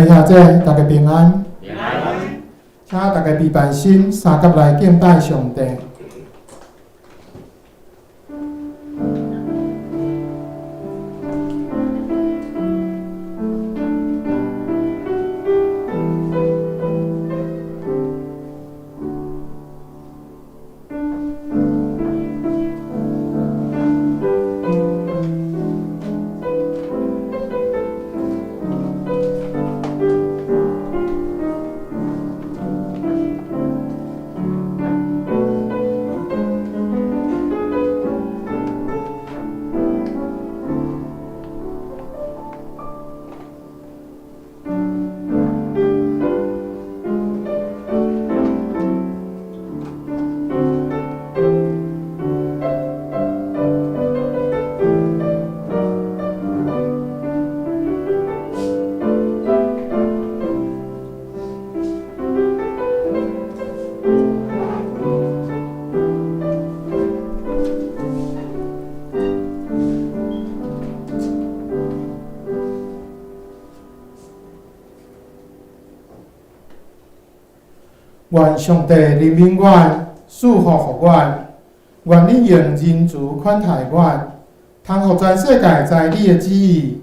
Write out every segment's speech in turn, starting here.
兄姐，大家平安。平安。请大家闭办心，三甲来敬拜上帝。愿上帝怜悯阮，赐福予阮。愿你用仁慈款待阮，通互全世界知你的旨意，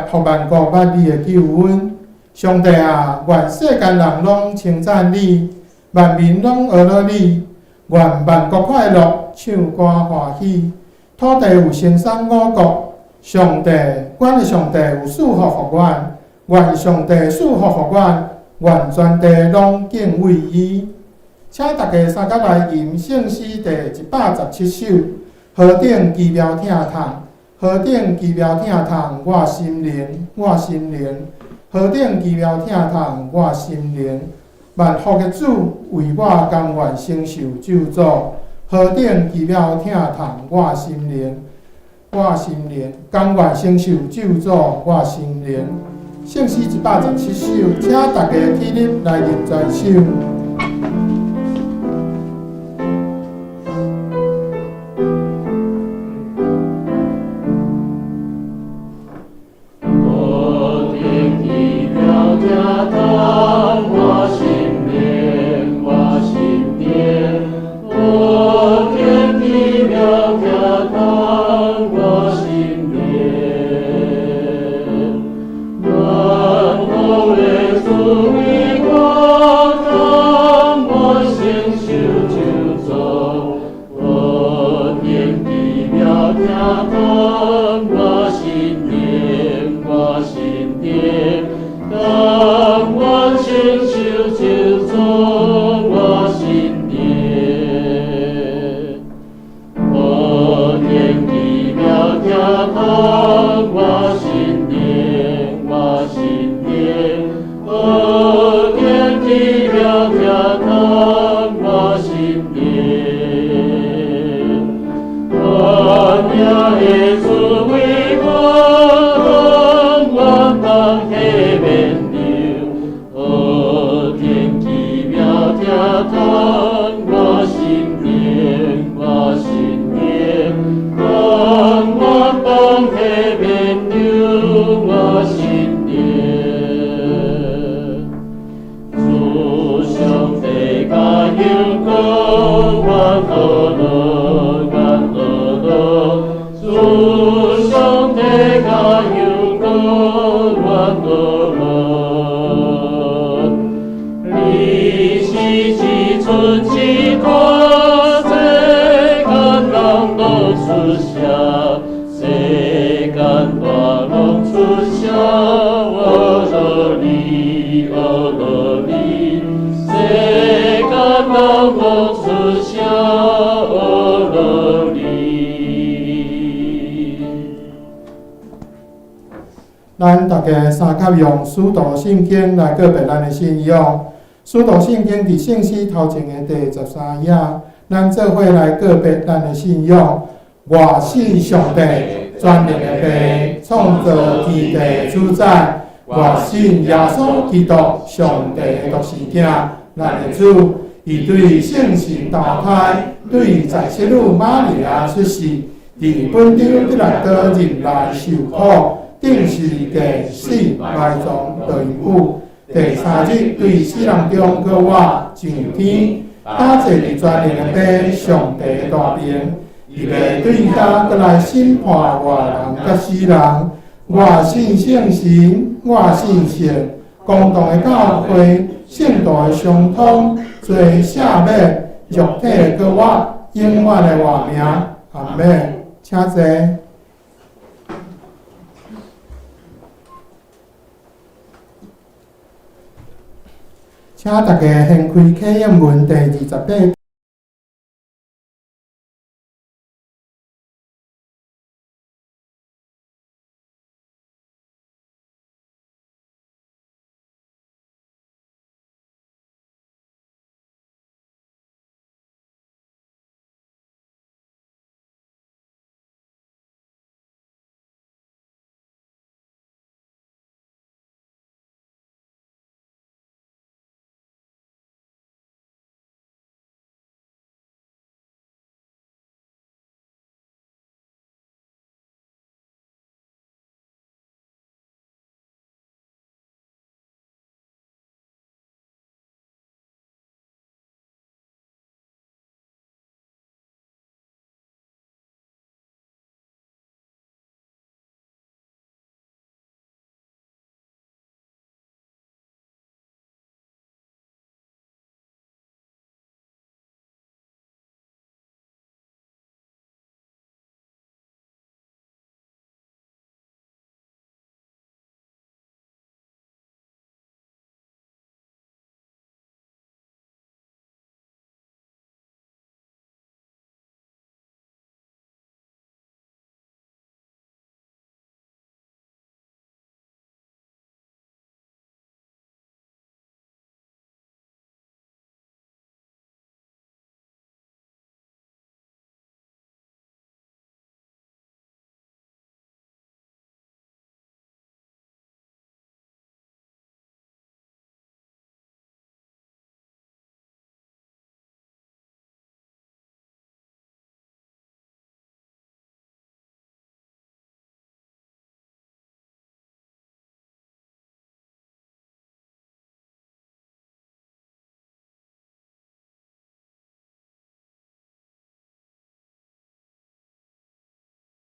互万国捌你的救恩。上帝啊，愿世间人拢称赞你，万民拢学乐你。愿万国快乐，唱歌欢喜。土地有生产五谷，上帝，阮的上帝有赐福予阮。愿上帝赐福予阮，愿全地拢敬畏伊。请大家三甲来吟圣诗第117首，何等奇妙听痛，何等奇妙听痛，我心灵，我心灵，何等奇妙听痛，我心灵。万福的主为我甘愿承受咒诅，何等奇妙听痛，我心灵，我心灵，甘愿承受咒诅，我心灵。圣诗117首，请大家起立来吟全首。咱大家三甲用使徒圣经来告别咱的信仰。使徒圣经伫圣诗头前的第13页，咱做伙来告别咱的信仰。我信上帝，全能的父，创造天地主宰。我信耶稣基督，上帝的独生子，咱的主。伊对圣神投胎，对在世女玛利亚出世，伫本场必来到人来受苦。定是第4埋葬落阴府。第3日对4人中搁我上天，打坐伫全能的地，上帝大名，伊要对遐搁来审判活人甲死人。我信圣神，我信圣，公道的教会，圣道的相通，做赦免肉体搁我永远的活命。阿们，请坐。请大家掀开启应文第28。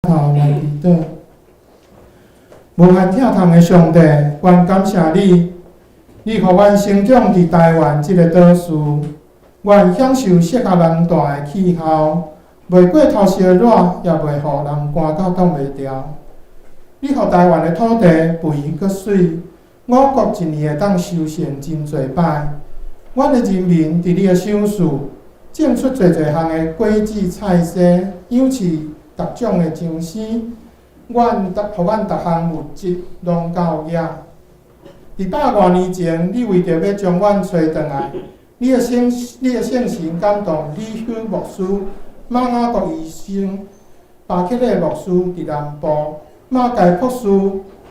来祈祷，无限疼痛的上帝，愿感谢你，你互阮生长伫台湾这个岛屿，愿享受适合人住的气候，袂过头烧热，也袂互人寒到挡袂牢。你互台湾的土地肥搁水，五谷一年会当收成真侪摆。阮的人民伫你的手势，种出侪侪项的果子菜色，养饲各种的精生，互阮逐项物质拢到野。伫100多年前，你为着要将阮找回来，你的圣神感动李修牧师、马雅各医生、巴克勒牧师伫南部，马介博士、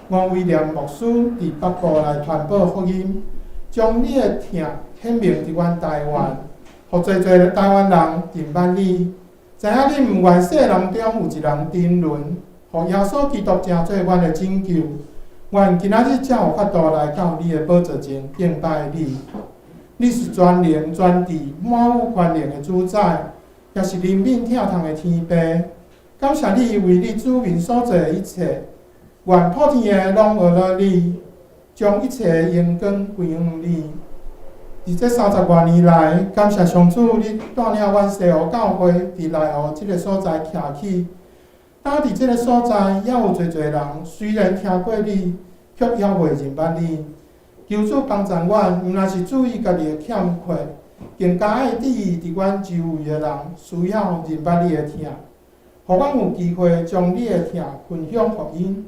王威廉牧师伫北部来传播福音，将你的疼显明伫阮台湾，互侪侪台湾人认捌你。知影你毋愿世人中有一人沉沦，互耶稣基督成做阮的拯救。愿今仔日才有法度来到你的宝座前敬拜你。你是全能、全智、满有权能的主宰，也是怜悯疼痛的天父。感谢你为你子民所做的一切，愿普天的拢学了你，将一切的荣光归于你。伫这30多年来，感谢上主，你带领阮西湖教会伫内湖这个所在徛起。当伫这个所在，也有侪侪人虽然听过你，却也未认捌你。求主帮助阮，毋但是注意家己的欠缺，更加爱注意伫阮周围的人需要认捌你的疼，互阮有机会将你的疼分享互因，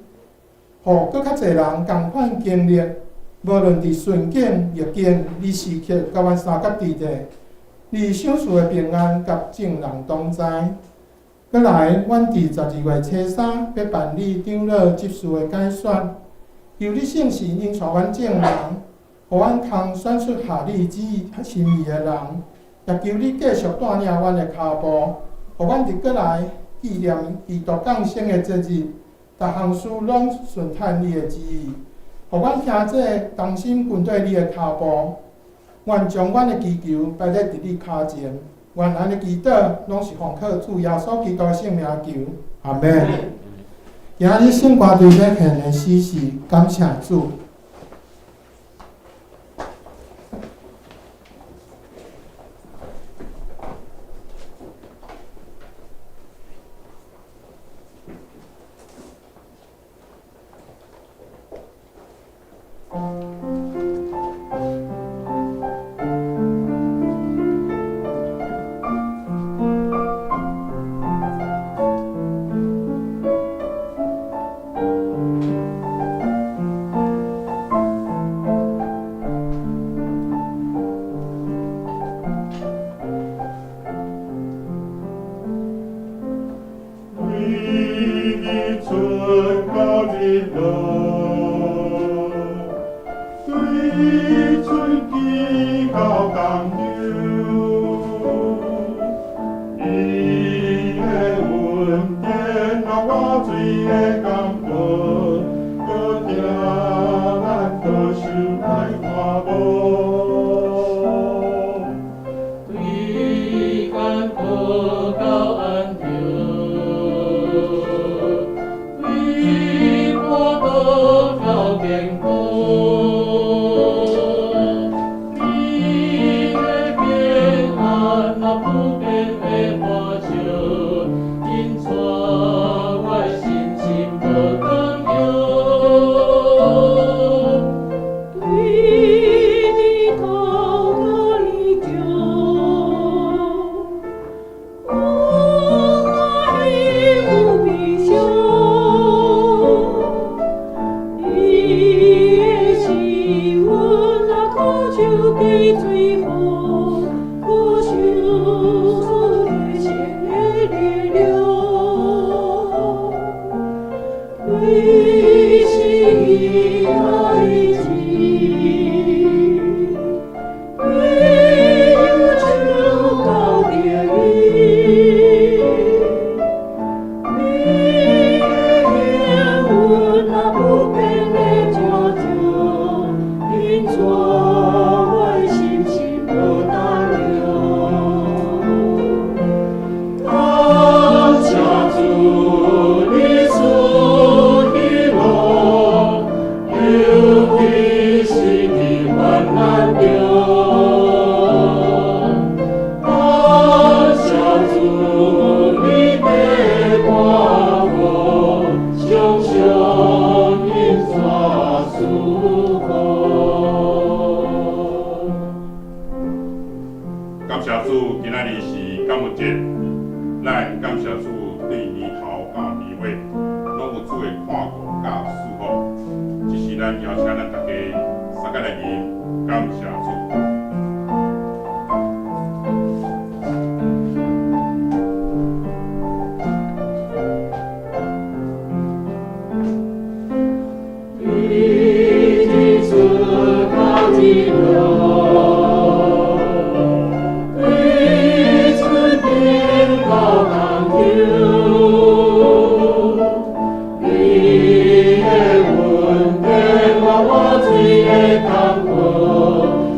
互搁较侪人共款经历。无论伫顺境逆境，你时刻甲阮三角地带，你享受的平安甲众人同在。搁来，阮伫12月初3要办理长老执事的改选，求你圣神引带阮众人，互阮通选出合你旨意心意的人，也求你继续带领阮的脚步，互阮伫过来纪念基督降生的节日，逐项事拢顺探你的旨意，互阮听这同心跟对你的脚步，愿将阮的祈求摆在伫你脚前，愿咱的祈祷拢是奉靠主耶稣基督的圣名求，阿门。今日圣歌队要献的诗是感谢主。我最的甘苦。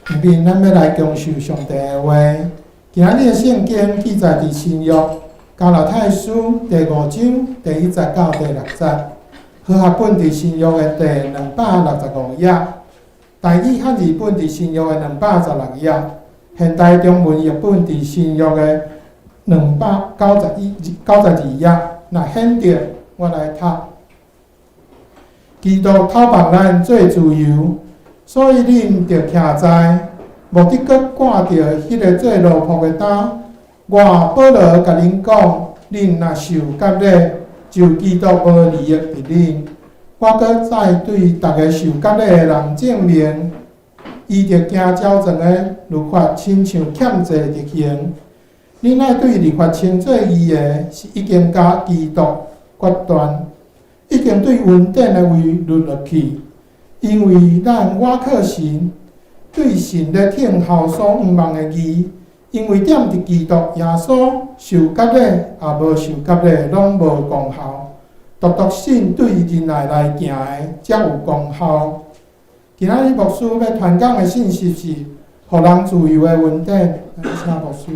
下面咱要来讲述上帝的话。今日的圣经记载伫新约加拉太书第5章第1节到第6节，和合本伫新约的第265页，台语汉字本伫新约的216页，现代中文译本伫新约的292页。若显着，我来读。基督讨帮咱做自由，所以恁着徛在。无得搁赶着迄个做奴仆的担。我保罗甲恁讲，恁若受割礼，就基督无利益伫恁。我搁再对逐个受割礼的人证明，伊着行照正的律法，亲像欠债直行。恁爱对律法称作义的，是已经甲基督决断，已经对稳定的位律落去，因为咱我靠神。对神咧听候所毋望的义，因为点伫基督耶稣受割礼也无受割礼，拢无功效。独信对人来行的才有功效。今仔日牧师要传讲的信息是，互人自由的稳定。请牧师。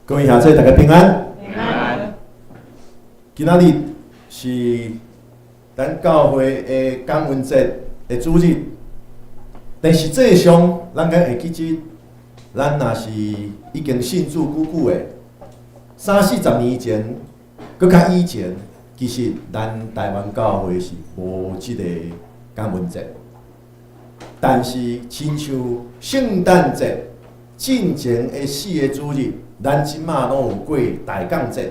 各位兄弟，大家平安。今仔日是咱教会的感恩节的主日，但实际上，咱敢会记得，咱若是已经信主久的，30-40年前，搁较以前，其实咱台湾教会是无即个感恩节。但是，亲像圣诞节进前的4个主日，咱即马拢有过大港节。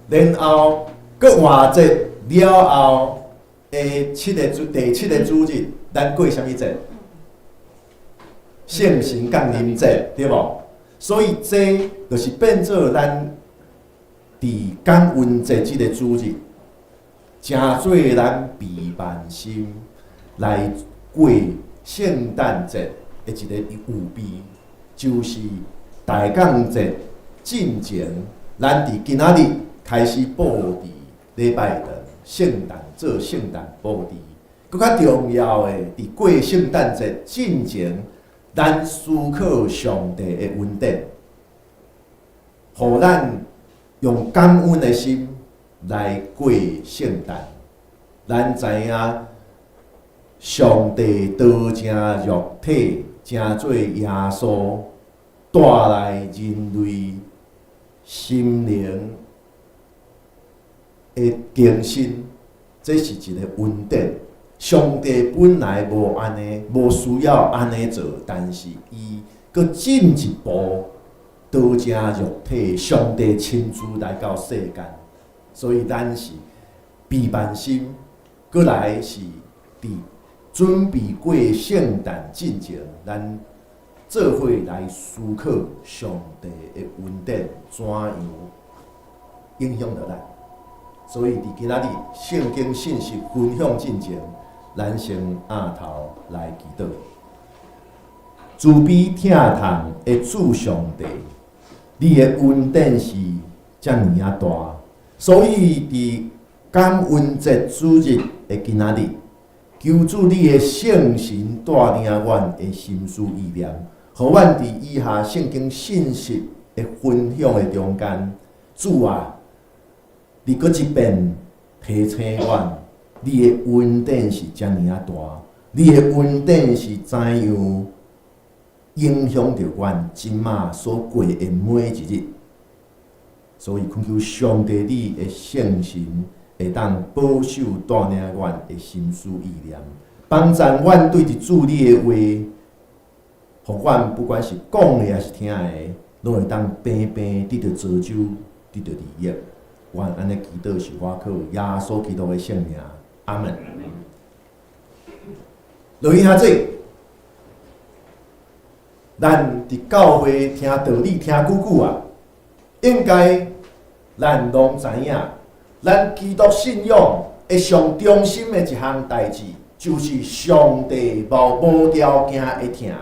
然后，搁换节了后的第7个主日，咱过啥物节？圣神降临节，对无？所以这就是变做咱伫感恩节即个主日，真做咱备万心来过圣诞节的一个有备，就是大港节进前，咱伫今仔日。开始布置礼拜堂、圣诞做圣诞布置，更较重要的，伫过圣诞节进前，咱思考上帝的恩典，互咱用感恩的心来过圣诞。咱知影上帝道成肉体，成做耶稣，带来人类心灵。的更新，这是一个恩典。上帝本来无安尼，无需要安尼做，但是伊搁进一步，道成肉体，上帝亲自来到世间，所以咱是备万心，搁来是伫准备过圣诞进前，咱做伙来思考上帝的恩典怎样影响着咱。所以，伫今仔日圣经信息分享进前，咱先压头来祈祷。慈悲疼痛的主上帝，你的恩典是遮尔啊大，所以伫感恩节主日的今仔日，求主你的圣神带领阮的心思意念，互阮伫以下圣经信息的分享的中间，主啊！你搁一遍提醒阮，你的恩典是遮尔啊大，你的恩典是怎样影响着阮今仔所过的每一日。所以恳求上帝你的圣神会当保守带领阮的心思意念，帮助阮对伫主你的话，互阮不管是讲的还是听的，拢会当平平得到造就，得到利益。阮安尼祈祷是我靠耶稣基督的圣名，阿门。落去下子，咱伫教会听道理听久久啊，应该咱拢知影，咱基督信仰的上中心的一项代志，就是上帝无条件的听，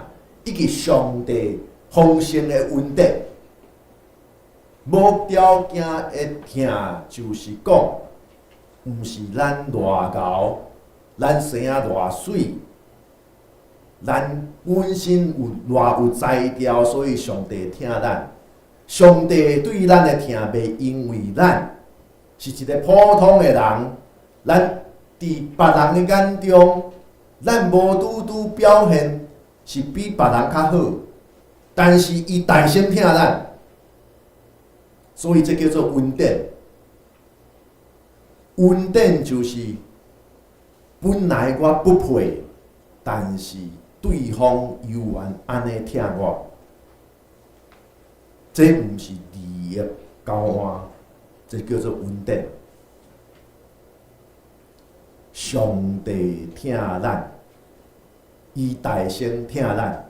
以及上帝丰盛的恩典。无条件的听，就是讲毋是咱偌厚，咱生啊偌水，咱本身有偌有才调，所以上帝疼咱。上帝对咱的疼，袂因为咱是一个普通的人，咱伫别人的眼中，咱无拄拄表现是比别人较好，但是伊大声疼咱，所以这叫做恩典。恩典就是本来我不配，但是对方犹原安尼疼我，这毋是利益交换，这叫做恩典。上帝疼咱，伊大声疼咱，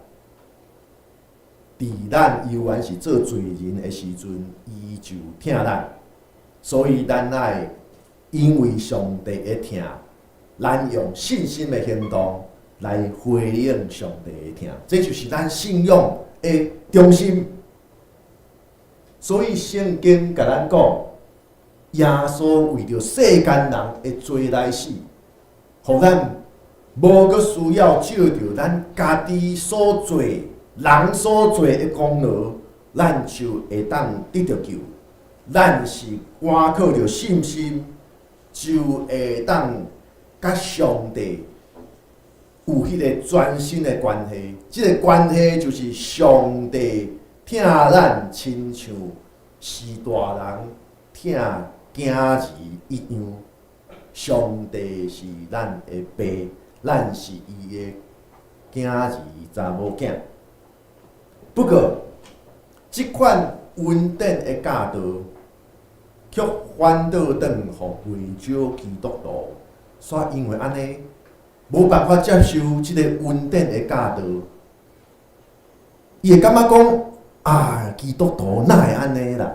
伫咱犹原是做罪人的时阵，伊就疼咱，所以咱爱因为上帝的疼，咱用信心的行动来回应上帝的疼，这就是咱信仰的中心。所以圣经甲咱讲，耶稣为着世间人的罪来死，互咱无阁需要照着咱家己所做、人所做的功劳，咱就会当得到救。咱是光靠着信心，就会当甲上帝有迄个全新的关系。这个关系就是上帝疼咱，亲像是大人疼囝儿一样。上帝是咱的爸，咱是伊的囝儿查某囝。不过，即款恩典的教导，却反倒转互未少基督徒，煞因为安尼无办法接受即个恩典的教导，伊会感觉讲啊，基督徒哪会安尼啦？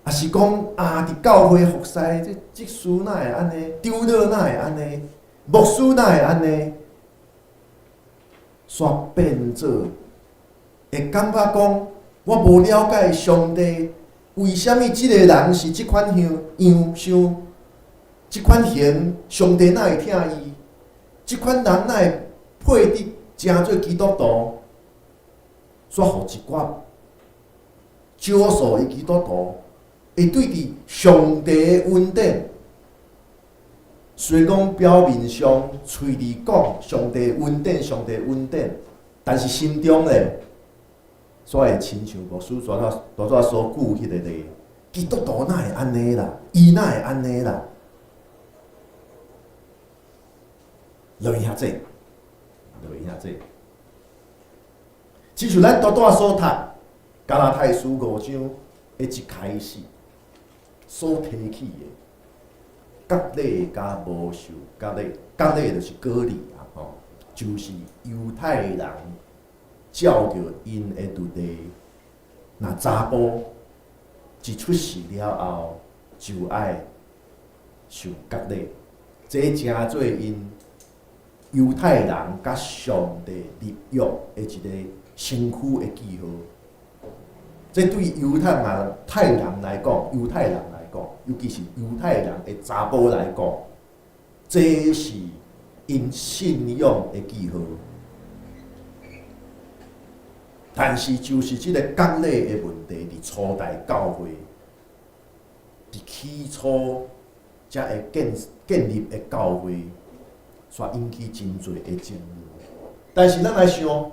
啊是讲啊，伫教会服侍，这职事哪会安尼？长老哪会安尼？牧师哪会安尼？煞变做会感觉讲，我无了解上帝为虾米即个人是即款样想，即款行，上帝哪会疼伊？即款人哪会配得成做基督徒？煞互一寡少数的基督徒会对伫上帝的恩典，虽讲表面上嘴里讲上帝恩典、上帝恩典，但是心中咧，煞会亲像牧师大大所句迄个咧，基督徒哪会安尼啦？伊哪会安尼啦？落去遐济，落去遐济。亲像咱大大所读《加拉太书》5章的一开始所提起的，割礼甲无受割礼，割礼就是割礼啊，就是犹太人照着因的律例，若查甫一出世了后就爱受割礼，这正做因犹太人甲上帝立约的一个身躯的记号。这对犹太人来讲，尤其是犹太人的查甫来讲，这是因信仰的记号。但是就是这个割礼的问题，伫初代教会，伫起初才会建立的教会，煞引起真侪的争议。但是咱来想，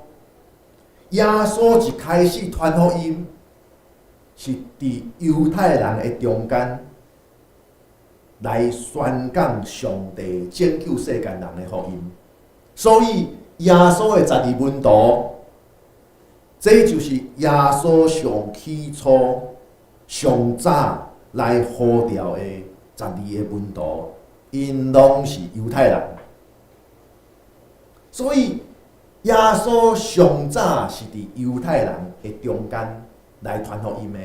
耶稣一开始传福音，是伫犹太人的中间来宣讲上帝拯救世间人的福音，所以耶稣的12门徒，这就是耶稣上起初、上早来呼召的12个门徒，因拢是犹太人，所以耶稣上早是伫犹太人的中间来传福音的，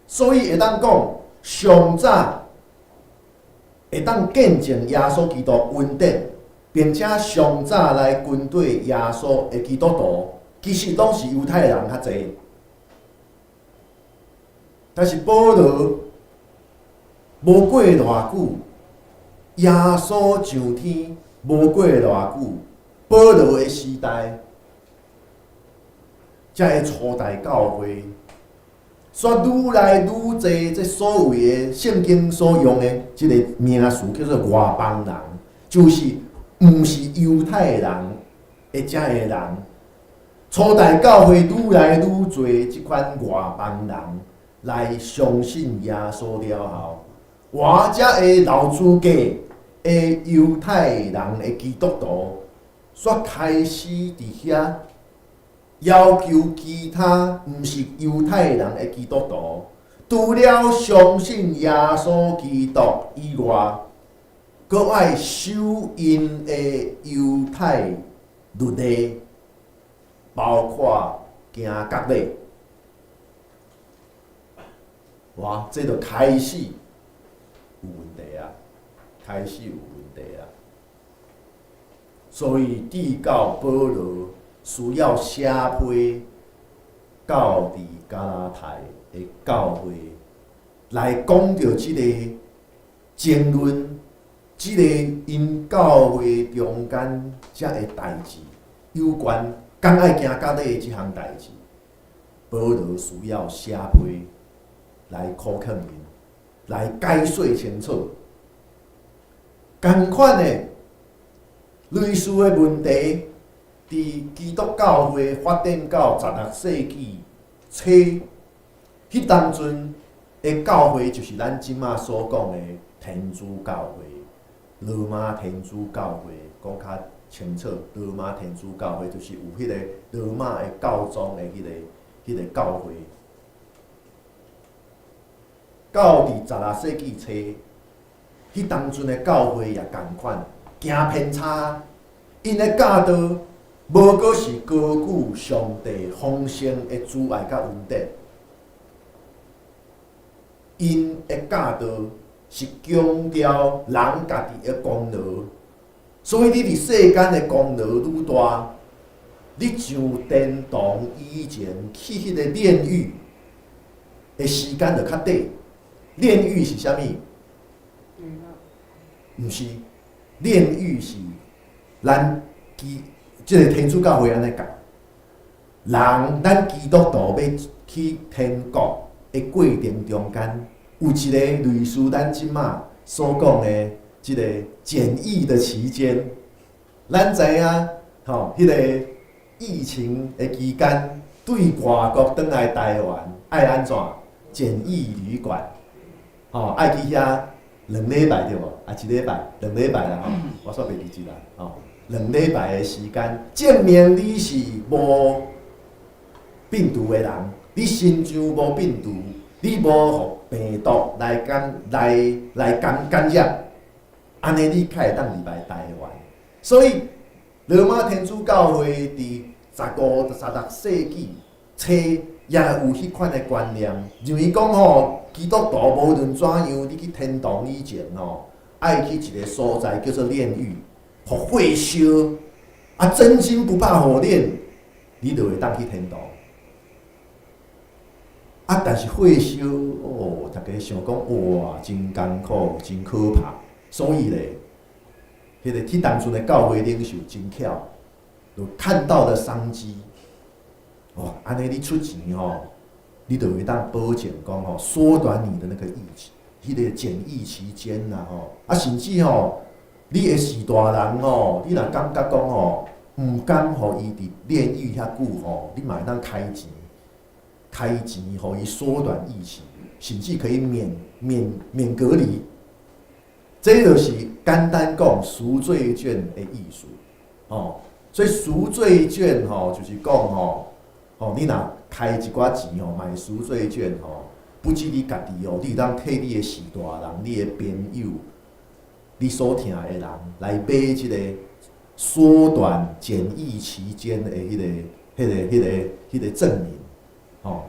所以会当讲上早会当见证耶稣基督恩典，并且上早来跟对耶稣的基督徒，其实拢是犹太人较侪。但是保罗无过偌久，耶稣上天，无过偌久，保罗的时代，才会初代教会，煞愈来愈多，这所谓的圣经所用的即个名词叫做外邦人，就是毋是犹太人的遮个人。初代教会愈来愈多即款外邦人来相信耶稣了后，我遮个老资格的犹太人的基督徒，煞开始伫遐要求其他毋是犹太人的基督徒，除了相信耶稣基督以外，阁爱守因的犹太律例。包括行割礼，哇，这就开始有问题啊，开始有问题啊。所以递教保罗需要写批到伫加拉太的教会，来讲到即个争论，即个因教会中间遮个代志有关。敢爱行割礼即项代志，保罗需要写批来考劝因，来解说清楚。同款的类似的问题，伫基督教会发展到16世纪初，迄当阵的教会就是咱即马所讲的天主教会、罗马天主教会，讲较清楚，罗马天主教会就是有迄个罗马的教宗的迄个教会。到伫16世纪初，迄当阵的教会也共款，行偏差，因的教导无过是高举上帝丰盛的慈爱甲恩典，因的教导是强调人家己的功劳。所以你伫世间的功劳愈大，你上殿堂以前去迄个炼狱的时间就较短。炼狱是啥物？毋是，炼狱是咱即个天主教会安尼讲，人咱基督徒要去天国的过程中间，有一个类似咱即马所讲的。即个检疫的期间，咱知影，迄个疫情的期间，对外国转来台湾，爱安怎检疫旅馆，爱去遐2礼拜对无？1礼拜、2礼拜啦，我煞袂记啦，2礼拜的时间，证明你是无病毒的人，你身上无病毒，你无互病毒来感染。安尼你才会当入来台湾，所以罗马天主教会伫15、16世纪初也有迄款的观念，认为讲基督徒无论怎样，你去天堂以前爱去一个所在叫做炼狱，互火烧，真心不怕火炼，你就会当去天堂。但是火烧大家想讲哇，真艰苦，真可怕。所以咧，迄个去当初的教会领袖真巧，就看到了商机。安尼你出钱你就会当保证讲缩短你的那个迄个检疫期间啦甚至你会是大人你若感觉讲毋甘互伊伫炼狱遐久你嘛会当开钱互伊缩短疫情，甚至可以免隔离。这就是简单讲赎罪券的意思，所以赎罪券就是讲你若开一寡钱买赎罪券不止你家己你当替你的士大人、你的朋友、你所疼的人来买即个缩短检疫期间的迄个证明，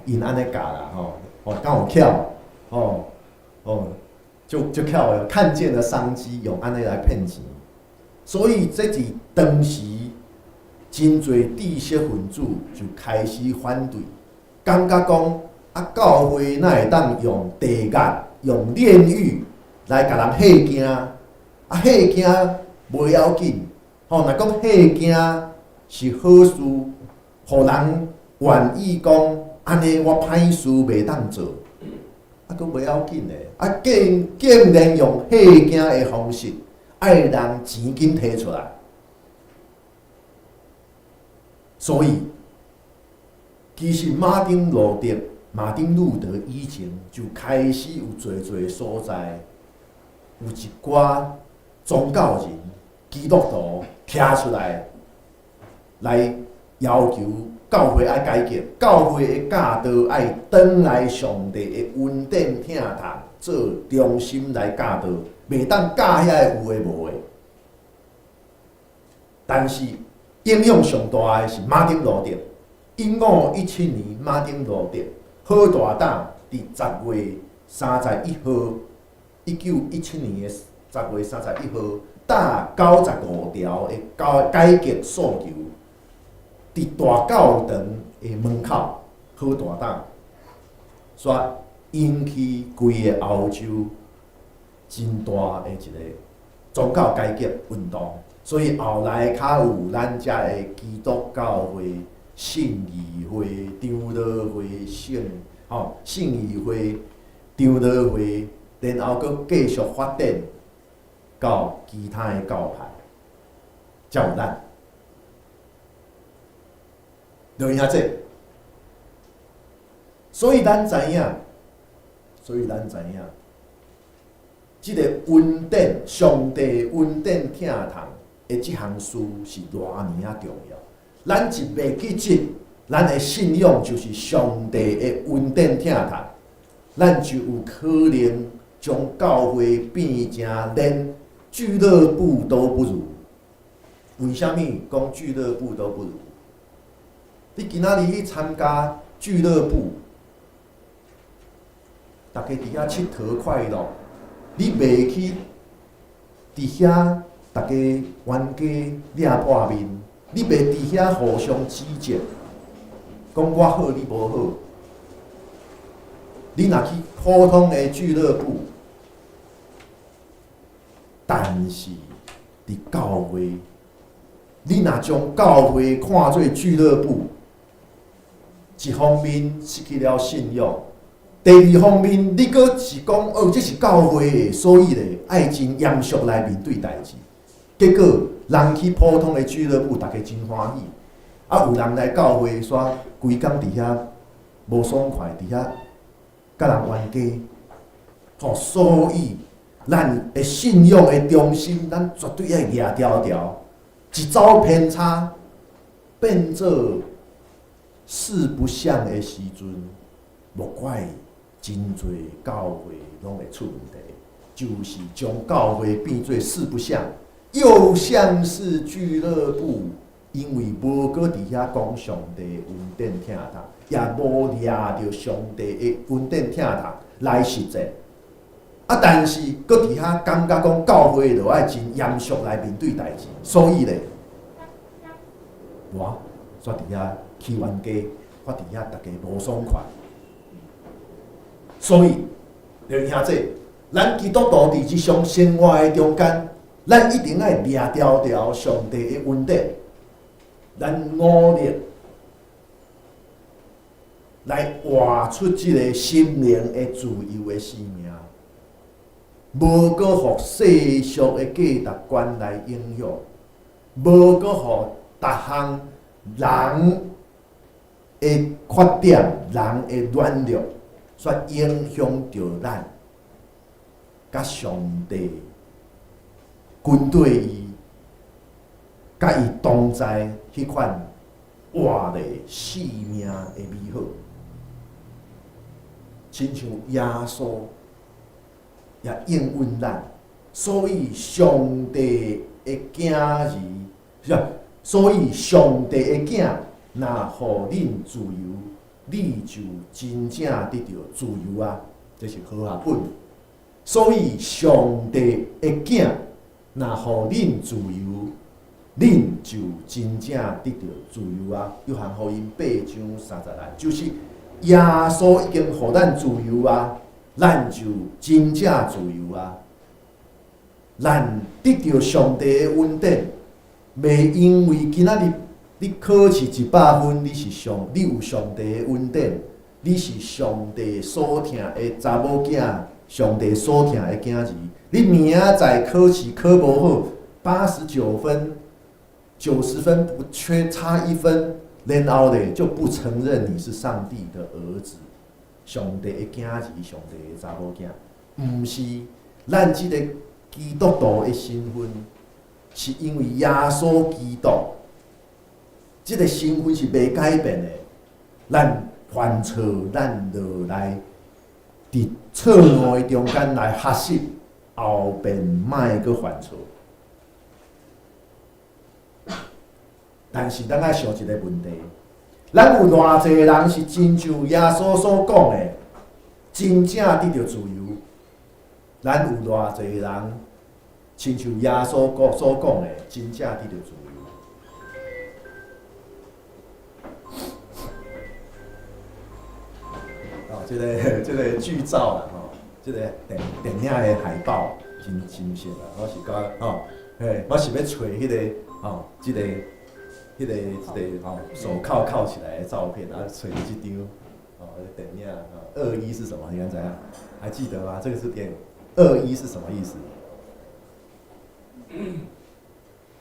因安尼教啦敢有巧就巧了，看见了商机，用安尼来骗钱，所以这是当时真侪知识分子就开始反对，感觉讲教会哪会当用地狱、用炼狱来甲人吓惊，吓惊袂要紧，若讲吓惊是好事，互人愿意讲安尼我歹事袂当做，佫袂要紧诶，竟然用吓惊诶方式，爱人钱紧摕出来，所以其实马丁路德以前就开始有侪所在，有一寡宗教人、基督徒徛出来，来要求教会爱改革，教会的教导爱转来上帝的稳定听堂做中心来教导，袂当教遐有诶无诶。但是影响上大诶是马丁路德，1517年马丁路德好大胆伫10月31号，1917年的10月31號，打95條的改革訴求，伫大教堂的門口，好大膽，煞引起規個歐洲真大的一個宗教改革運動。所以後來較有咱遮的基督教會、信義會、長老會、信義會、長老會，然後佫繼續發展到其他的教派，才有咱。就影这，所以咱知影，即个稳定上帝稳定听堂的即项事是偌尔啊重要。咱一袂记即，咱的信仰就是上帝的稳定听堂，咱就有可能将教会变成连俱乐部都不如。为虾米讲俱乐部都不如？你今仔日去参加俱乐部，大家伫遐佚佗快乐，你袂去伫遐大家冤家掠破面，你袂伫遐互相指责，讲我好你无好。你若去普通的俱乐部，但是伫教会，你若将教会看作俱乐部，一方面失去了信仰，第二方面你阁是讲哦，这是教会的，所以咧爱真严肃来面对代志。结果人去普通的俱乐部，大家真欢喜，有人来教会煞规工伫遐无爽快，伫遐甲人冤家。所以咱的信仰的中心，咱绝对要抓条条，一走偏差，变做四不像的时阵，莫怪真侪教会拢会出问题，就是将教会变做四不像，又像是俱乐部，因为无搁伫遐讲上帝稳定听堂，也无掠着上帝的稳定听堂来实践。但是搁伫遐感觉讲教会就爱真严肃来面对代志，所以咧，我煞伫遐起冤家，我伫遐大家无爽快。所以，就兄弟，咱基督徒伫日常生活的中间，咱一定要抓条条上帝的稳定，咱努力来活出即个心灵的自由的生命。无搁互世俗的价值观来影响，无搁互逐项人的缺点、人的软弱，煞影响着咱，甲上帝军队伊，甲伊同在迄款活的生命的美好，亲像耶稣。也应允咱，所以上帝的囝儿，所以上帝的囝，若互恁自由，你就真正得到自由啊！这是好学本。所以上帝的囝，若互恁自由，恁就真正得到自由啊！约翰福音8章30节，就是耶稣已经互咱自由啊！咱就真正自由啊！咱得到上帝的恩典，袂因为今仔日你考试100分，你有上帝的恩典，你是上帝所疼的查某囝，上帝所疼的囝儿。你明仔载考试考无好，89分、90分不缺差1分，然后咧就不承认你是上帝的儿子，上帝的囝儿，上帝的查某囝，毋是咱即个基督徒的身份，是因为耶稣基督，即个身份是袂改变的。咱犯错，咱就来伫错误的中间来学习，后边莫阁犯错。但是咱爱想一个问题，咱有偌济人是真像耶稣所讲的，真正得到自由？咱有偌济人，亲像耶稣所讲的，真正得到自由？这个剧照啦，这个电影的海报真实啦，我是讲我是要找迄个这个手铐起来的照片，然后找这张电影21是什么？你看怎样？还记得吗？这个是电影21是什么意思？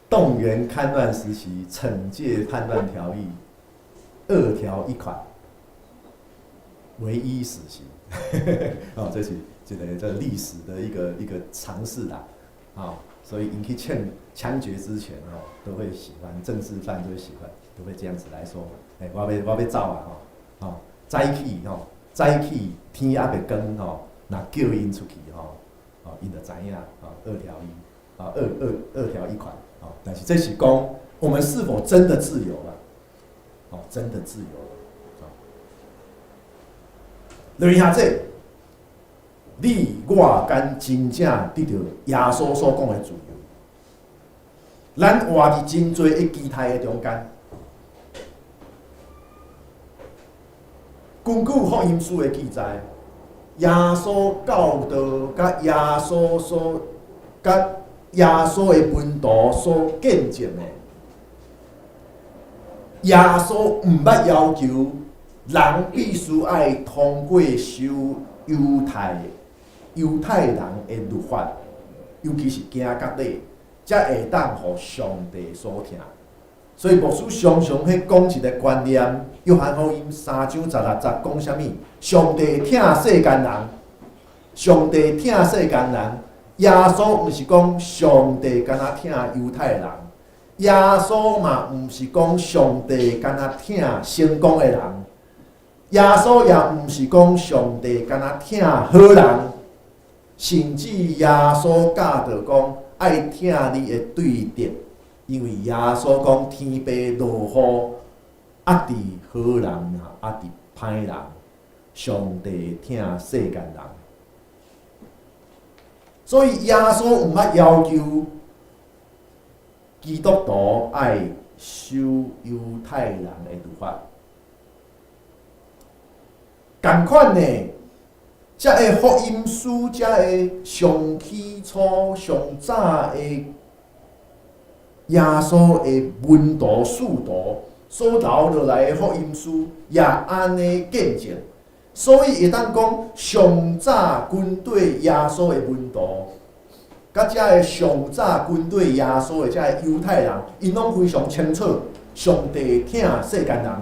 动员戡乱时期惩戒叛乱条例2条1款。唯一死刑，这是这历史的一个尝试啦，所以引起枪决之前都会喜欢政治犯就会喜欢，都会这样子来说，我要走啊，早起天还袂光那叫因出去因就知影2条1，2条1款但是这是讲我们是否真的自由了？真的自由了。落去下这，你我敢真正得到耶稣所讲的自由？咱活伫真多的期待的中间。根据福音书的记载，耶稣教导甲耶稣的门徒所见证的，耶稣毋捌要求。人必须爱通过修犹太人的律法，尤其是行割礼，才会当互上帝所听。所以牧师常常去讲一个观念，约翰福音3章16节讲啥物？上帝疼世间人，上帝疼世间人。耶稣毋是讲上帝干那疼犹太人，耶稣嘛毋是讲上帝干那疼成功的人。耶稣也毋是讲上帝敢若疼好人，甚至耶稣教导讲爱疼你的对敌，因为耶稣讲天父落雨，压伫好人也压伫歹人，上帝疼世间人。所以耶稣毋捌要求基督徒爱守犹太人的律法。同款呢，这个福音书，这个上起初、上早的耶稣的门徒、使徒所留落来的福音书，也安尼见证。所以会当讲，上早军队耶稣的门徒，甲这个上早军队耶稣的这个犹太人，因拢非常清楚，上帝疼世间人。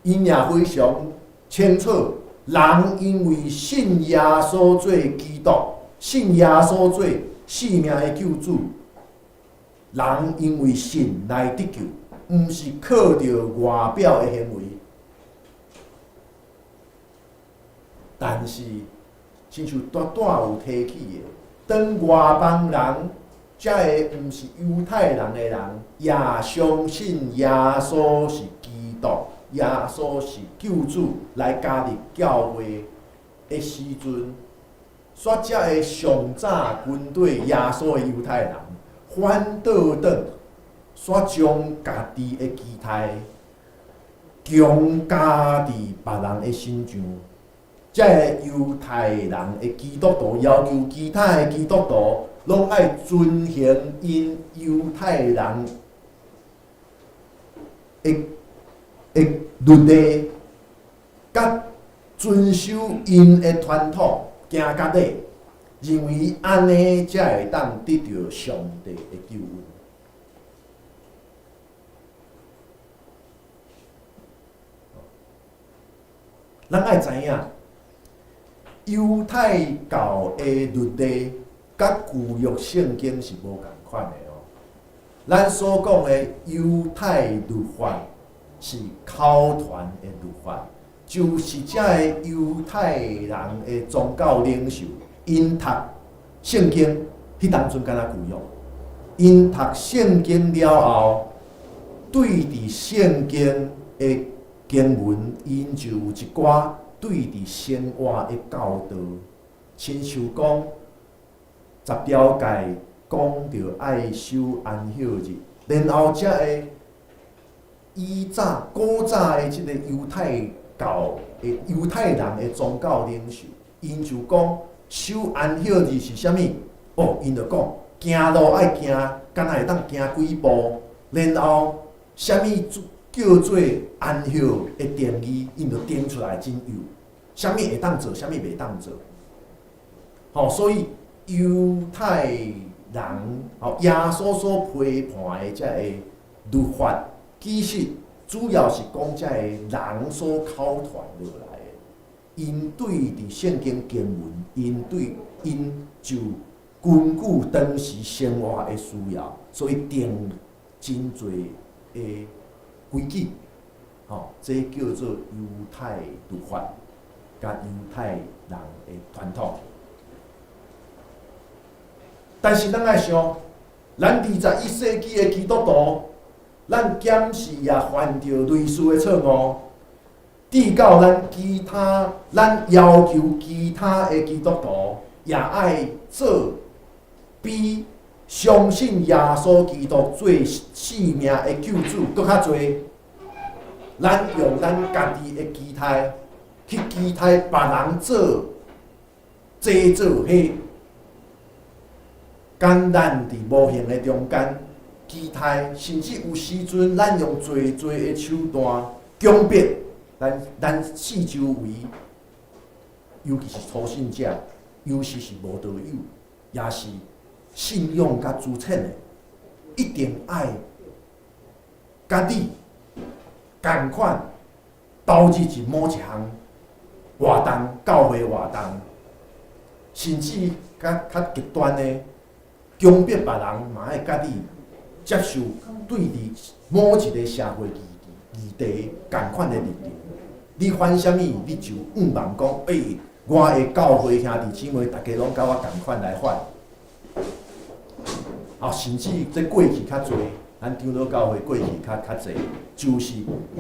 因也非常清楚，人因为信耶稣做基督，信耶稣做生命的救主，人因为信来得救，毋是靠着外表的行为。但是，亲像大有提起的，当外邦人，这个毋是犹太人的人，也相信耶稣是基督。耶稣是救主来加入教会的时阵，煞遮个上早军队耶稣的犹太人反倒转，煞将家己的期待强加伫别人的身上，遮个犹太人的基督徒要求其他的基督徒拢爱遵行因犹太人的律例，甲遵守因的传统，行到底，认为安尼才会当得到上帝的救恩。咱爱知影，犹太教的律例甲旧约圣经是无共款的哦。咱所讲的犹太律法是口传的律法，就是遮个犹太人的宗教领袖，因读圣经，迄当阵敢若旧约，因读圣经了后，对伫圣经的经文，因就有一寡对伫生活的教导，亲像讲10条戒讲着爱守安息日，然后才会以早古早的即个犹太教的犹太人的宗教领袖，因就讲守安息日是啥物？哦，因就讲行路爱行，敢若会当行几步，然后啥物叫做安息的定义，因就定出来真有，啥物会当做，啥物袂当做。所以犹太人耶稣所批判的这个律法，其实主要是讲这个人所口传落来的。因对伫圣经经文，因就根据当时生活的需要，所以定真侪的规矩，这叫做犹太律法，甲犹太人的传统。但是咱爱想，咱21世纪的基督徒，咱检视也犯着类似的错误，致到咱要求其他的基督徒也爱做比相信耶稣基督做性命的救主搁较侪。咱用咱家己的期待去期待别人做迄，敢咱伫无形的中间期待，甚至有时阵咱用侪的手段强迫咱四周围，尤其是初信者，尤其是无道友，也是信仰甲资浅的，一定爱家己共款投入一某一项活动，教会活动，甚至较极端的强迫别人嘛爱家己接受对伫某一个社会议题共款的立场。你反啥物，你就妄讲，我的教会兄弟姊妹，大家拢甲我共款来反。甚至这过去较侪，咱长老教会过去较侪，就是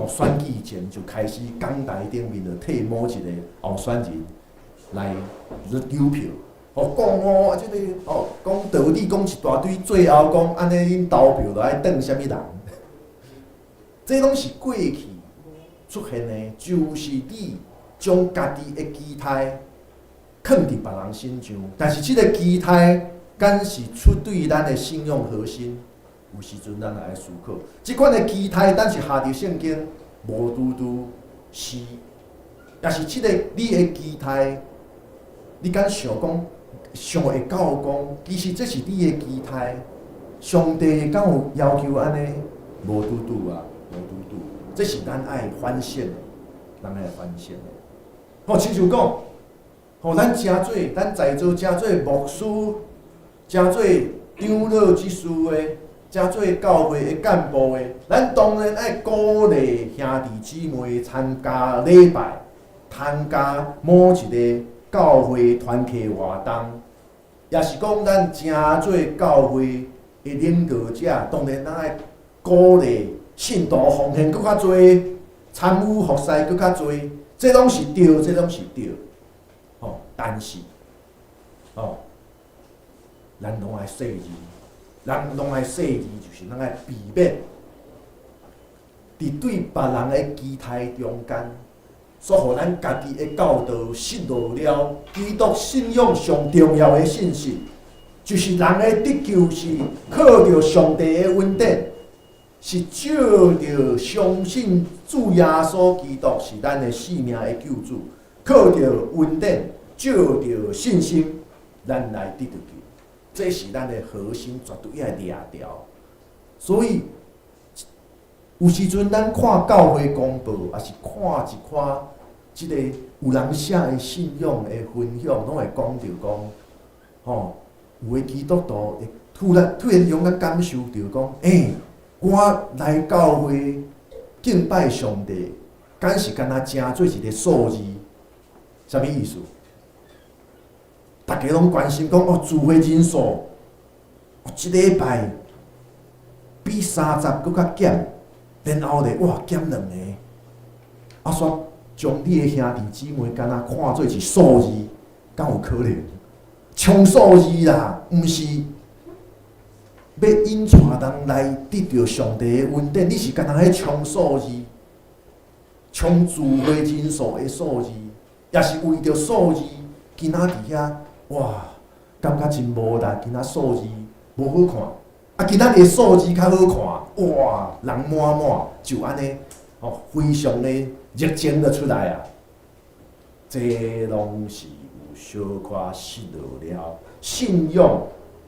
选举前就开始讲台顶面就替某一个候选人来邮票，讲即个讲道理讲一大堆，最后讲安尼恁投票就爱当啥物人，这拢是过去出现的，就是你将家己的期待放伫别人身上，但是即个期待敢是出对咱的信仰核心？有时阵咱来思考，即款的期待，咱是下伫圣经，无拄拄是，也是即个你的期待，你敢想讲，想会到讲，其实这是你的期待，上帝敢有要求安尼？无拄拄啊，无拄拄，这是咱爱反省的，咱爱反省的。亲像讲，咱诚侪，咱在座诚侪牧师，诚侪长老执事的。诚侪教会的干部的，咱当然爱鼓励兄弟姊妹参加礼拜，参加某一个教会团契活动，也是讲咱诚侪教会的领导者，当然咱爱鼓励信徒奉献搁较侪，参与服侍搁较侪，这拢是对，这拢是对。但是，咱拢爱细字。人拢爱细字，就是咱爱避免伫对别人的期待中间，所互咱家己的教导失落了。基督信仰上重要的信息，就是人的得救是靠着上帝的恩典，是借着相信主耶稣基督是咱的性命的救主，靠着恩典，借着信心，咱来得到救。这是咱的核心，绝对要抓牢。所以，有时阵咱看教会公报，也是看一看即个有人写的信仰的分享，拢会讲着讲，吼，有的基督徒会突然勇敢感受着讲，我来教会敬拜上帝，敢是敢若正做一个数字，啥物意思？大家拢关心讲，聚会人数，一礼拜比30搁较减，然后咧，哇，减2个，煞将你的兄弟姊妹敢若看做一数字，敢有可能？冲数字啦，毋是要引带人来得到上帝的恩典，你是敢若喺冲数字，冲聚会人数的数字，也是为着数字，今仔伫遐。哇，感觉真无力，今仔数字无好看，今仔日数字较好看，哇，人满满，就安尼，非常的热情就出来啊！这拢是有小可失落了信仰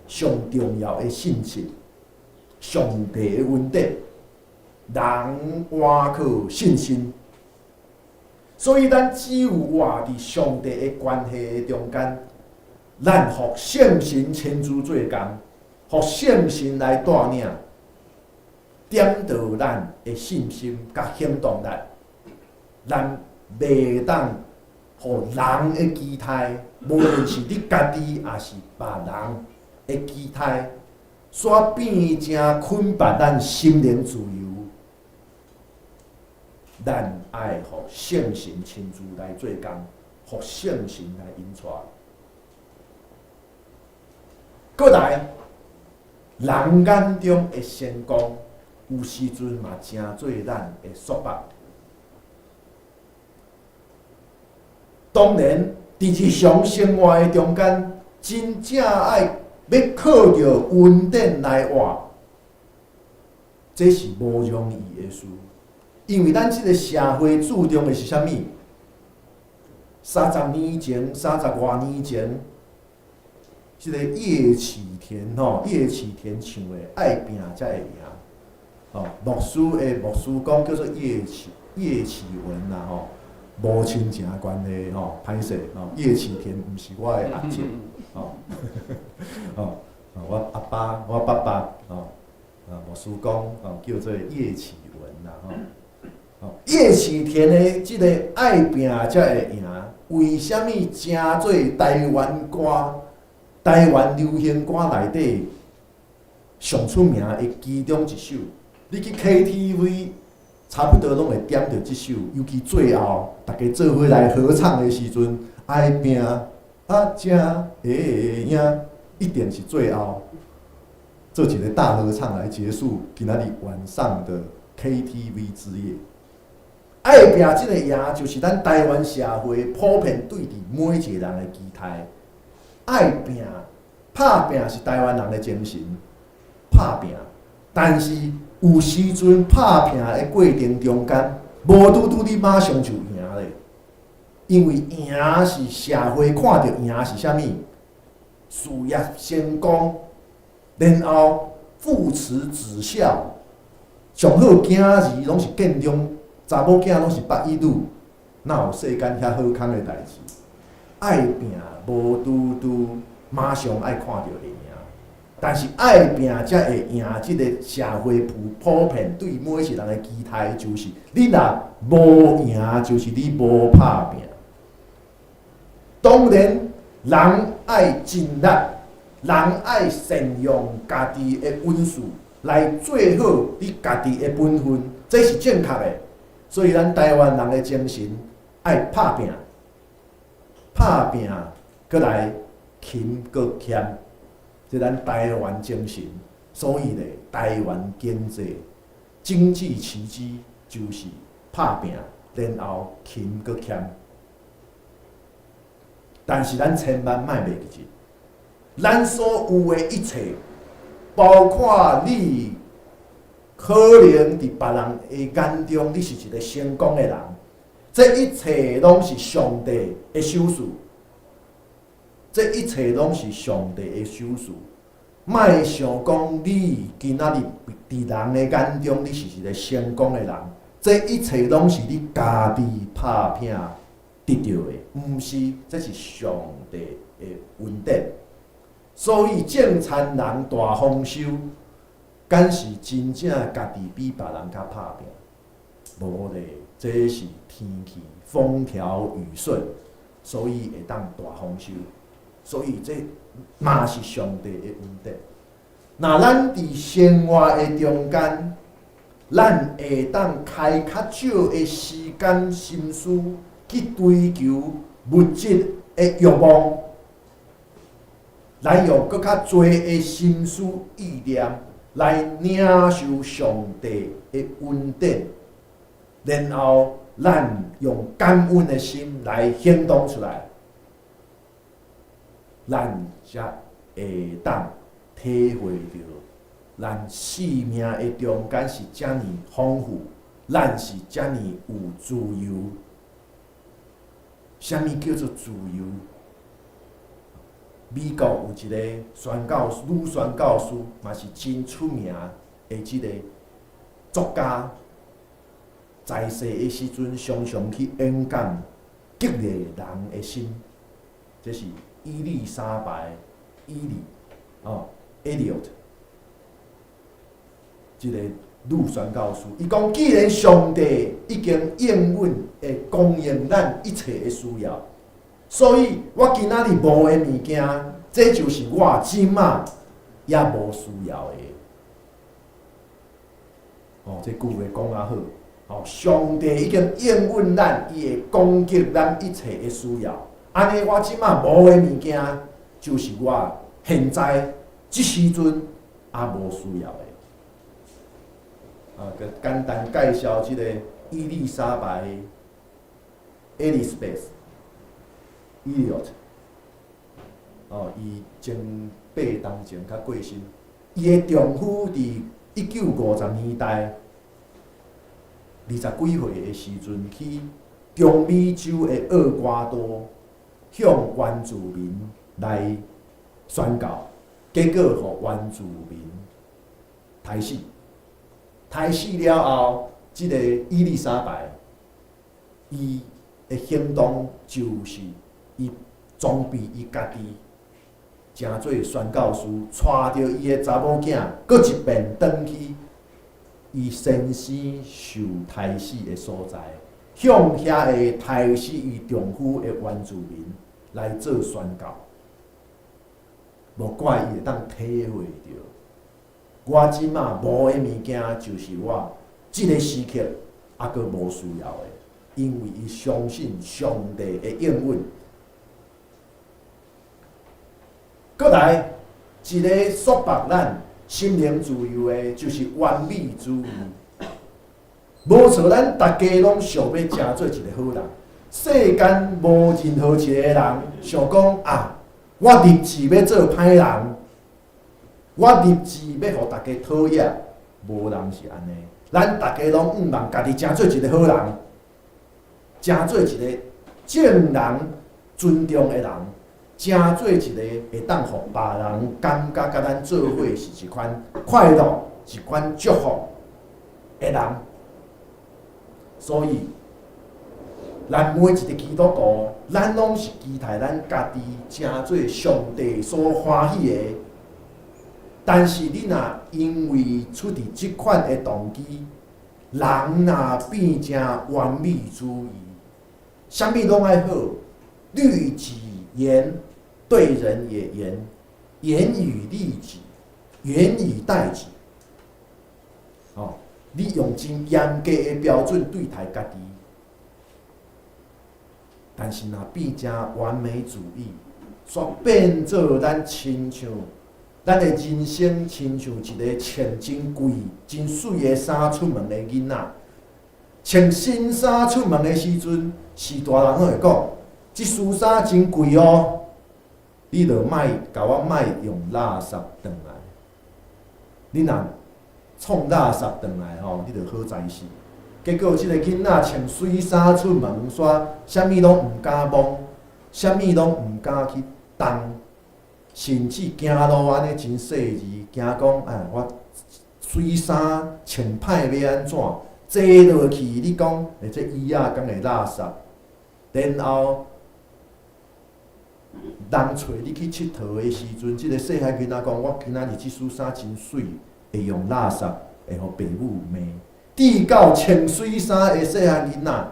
上重要的信息，上帝的恩典，人活靠信心，所以咱只有活伫上帝的关系的中间。咱互圣神牵主做工，互圣神来带领，点导咱的信心甲行动力。咱袂当互人的期待，无论是你家己，也是别人的期待，煞变成捆绑咱心灵自由。咱爱互圣神亲自来做工，互圣神来引带。过来，人眼中的成功，有时阵嘛真做咱的束缚。当然，伫日常生活的中间，真正爱要靠着恩典来活，这是无容易的事。因为咱即个社会注重的是啥物？30年前、30多年前。即个叶启田叶启田唱的“爱拼才会赢”，牧师讲叫做叶启文啦无亲情关系歹势叶启田毋是我的阿姐我阿爸我爸爸牧师讲叫做叶启文啦叶启田的即个“爱拼才会赢”，为虾米正做台湾歌？台湾流行歌内底上出名的其中一首，你去 KTV 差不多拢会点到这首，尤其最后大家做伙来合唱的时阵，爱拼才会赢，一定是最后做一个大合唱来结束今仔日晚上的 KTV 之夜。爱拼这个赢，就是咱台湾社会普遍对伫每一个人的期待。爱拼、拍拼是台湾人的精神，拍拼。但是有时阵拍拼的过程中间，无拄拄你马上就赢咧，因为赢是社会看到赢是啥物？事业成功，然后父慈子孝，上好囝儿拢是建中，查某囝拢是北一女，哪有世间遐好康的代志？爱拼无拄拄马上爱看到会赢，但是爱拼才会赢。即个社会普遍对每一个人的期待就是：你若无赢，就是你无拍拼。当然，人爱尽力，人爱善用家己的本事来做好你家己的本分，这是正确的。所以，咱台湾人的精神爱拍拼。拍拼，搁来勤搁俭，这咱台湾精神。所以咧，台湾经济奇迹就是拍拼然后勤搁俭。但是咱千万莫袂记住，咱所有的一切，包括你可能伫别人的眼中你是一个成功的人，这一切拢是上帝的手术。这一切拢是上帝的手术。莫想讲你今仔日伫人的眼中你是一个成功的人，这一切拢是你家己拍拼得到的，毋是，这是上帝的恩典。所以正常人大丰收，敢是真正家己比别人较拍拼？无咧，这是天气风调雨顺，所以会当大丰收。所以这嘛是上帝的恩典。那咱伫生活的中间，咱会当开较少的时间、心思去追求物质的欲望，来用搁较多的心思意念来领受上帝的恩典，然后咱用感恩的心来行动出来。咱才会当体会到，咱生命的中间是遮尔丰富，咱是遮尔有自由。啥物叫做自由？美国有一个女宣教师，嘛是真出名的即个作家，在世的时阵常常去演讲，激励人的心。这是伊丽莎白·Eliot， 一个女宣教师，伊讲：既然上帝已经应允会供应咱一切的需要，所以我今仔日无的物件，这就是我即马也无需要的。这句话讲啊好。上帝已经应允咱，伊会供给咱一切的需要。安尼，我即马无的物件，就是我现在即时阵也无需要的。简单介绍即个伊丽莎白 Elizabeth Eliot， 伊前8当前较过身，伊的丈夫伫1950年代20几岁的时阵去中美洲的厄瓜多向原住民来宣教，结果互原住民杀死。杀死了后，即个伊丽莎白，伊的行动就是伊装备伊家己，诚做宣教师，带着伊的查某囝，搁一遍转去伊先生受杀死的所在，向遐个杀死伊丈夫的原住民来做宣教。无怪伊会当体会到。我即马无的物件，就是我即个时刻还阁无需要的，因为伊相信上帝的应允。搁来一个束缚咱心灵自由的，就是完美主义。无错，咱大家拢想要成做一个好人。世间无任何一个人想讲我立志要做歹人。我立志要互大家讨厌，无人是安尼。咱大家拢毋望家己成做一个好人，成做一个正人尊重的人，成做一个会当互别人感觉甲咱做伙是一款快乐、一款祝福的人。所以，咱每一个基督徒，咱拢是期待咱家己成做上帝所欢喜的。但是你若因为出伫即款的动机，人若变成完美主义，啥物拢爱好，律己严，对人也严，严以律己，严以待己。你用真严格的标准对待家己，但是若变成完美主义，煞变做咱亲像。咱的人生亲像一个穿真贵、真水的衫出门的囡仔，穿新衫出门的时阵，是大人会讲，即束衫真贵哦，你著甲我莫用垃圾转来。你若创垃圾转来吼，你著好知死。结果即个囡仔穿水衫出门，煞啥物拢毋敢摸，啥物拢毋敢去动，甚至行路安尼真细致，惊讲我水衫穿歹要安怎？坐落去，你讲这椅仔敢会垃圾？然后人找你去佚佗的时阵，即个细汉囡仔讲：我今仔日即束衫真水，会用垃圾，会互爸母骂。直到穿水衫的细汉囡仔，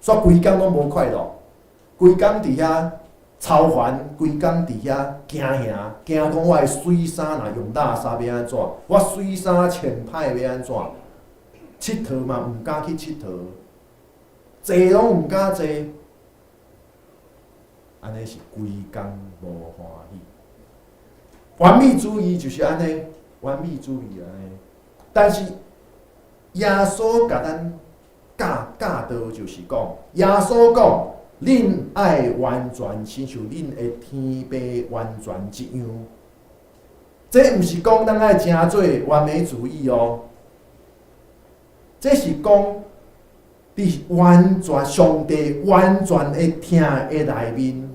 煞规工拢无快乐，规工伫遐操烦，规工伫遐惊吓，惊讲我的水衫若用垃圾要安怎？我水衫穿歹要安怎？佚佗嘛毋敢去佚佗，坐拢毋敢坐，安尼是规工无欢喜。完美主义就是安尼，完美主义安尼。但是耶稣甲咱教导就是讲，耶稣讲，恁爱完全，亲像恁的天父完全一样。这毋是讲咱爱诚做完美主义哦。这是讲，伫完全上帝完全的听的内面，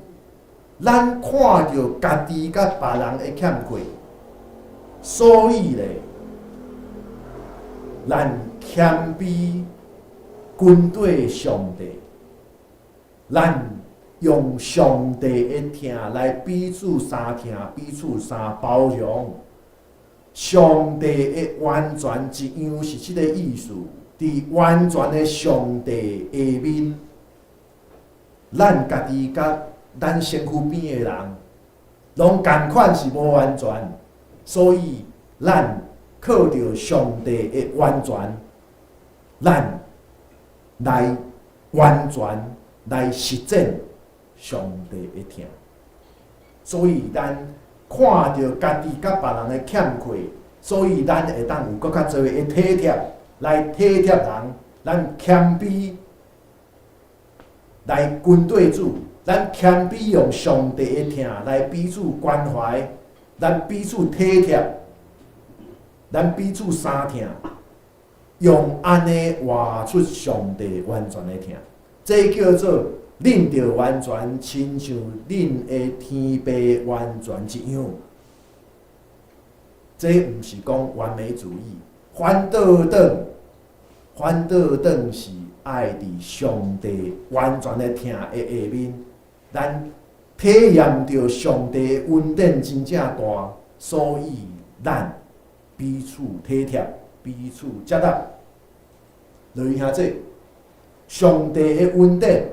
咱看到家己甲别人的欠缺，所以咧，咱谦卑军对上帝，咱用上帝的听来彼此相听，彼此相包容。上帝的完全一样是即个意思。伫完全的上帝下面，咱家己甲咱身躯边的人，拢共款是无完全，所以咱靠着上帝的完全，咱来完全来实践上帝的听。所以咱看着家己甲别人的欠缺，所以咱会当有搁较侪的体贴。来体贴人，咱谦卑来跟对主，咱谦卑用上帝的听来彼此关怀，咱彼此体贴，咱彼此相听，用安尼活出上帝完全的听，这叫做恁着完全亲像恁的天父完全一样。这毋是讲完美主义，反倒是爱伫上帝完全的听的下面，咱体验着上帝的恩典真正大，所以咱彼此体贴，彼此接纳。落去兄弟，上帝的恩典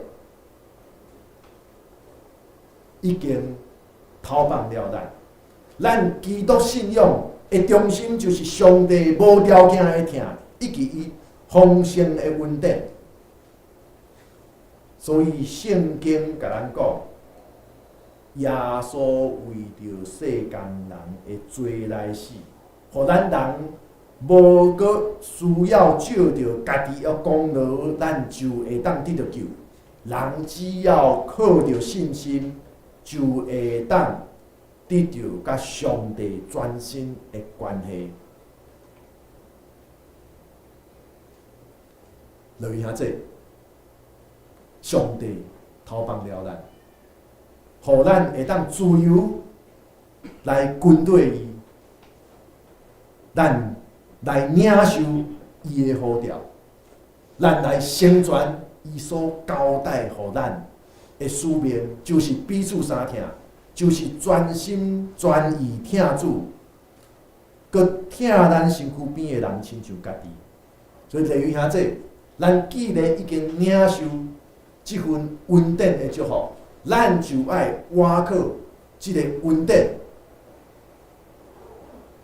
已经投放了咱。咱基督信仰的中心就是上帝无条件的听，以及伊丰盛的恩典。所以圣经甲咱讲，耶稣为着世间人的罪来死，互咱人无搁需要照着家己的功劳，咱就会当得到救。人只要靠着信心，就会当得到甲上帝全新的关系。落去兄弟，上帝投放了咱，互咱会当自由来跟对伊，咱来领受伊的呼召，咱来成全伊所交代互咱的使命，就是彼此相听，就是专心专意听主，佮听咱身躯边的人亲像家己。所以弟兄兄弟，咱既然已经领受即份恩典的祝福，咱就爱挖靠即个恩典，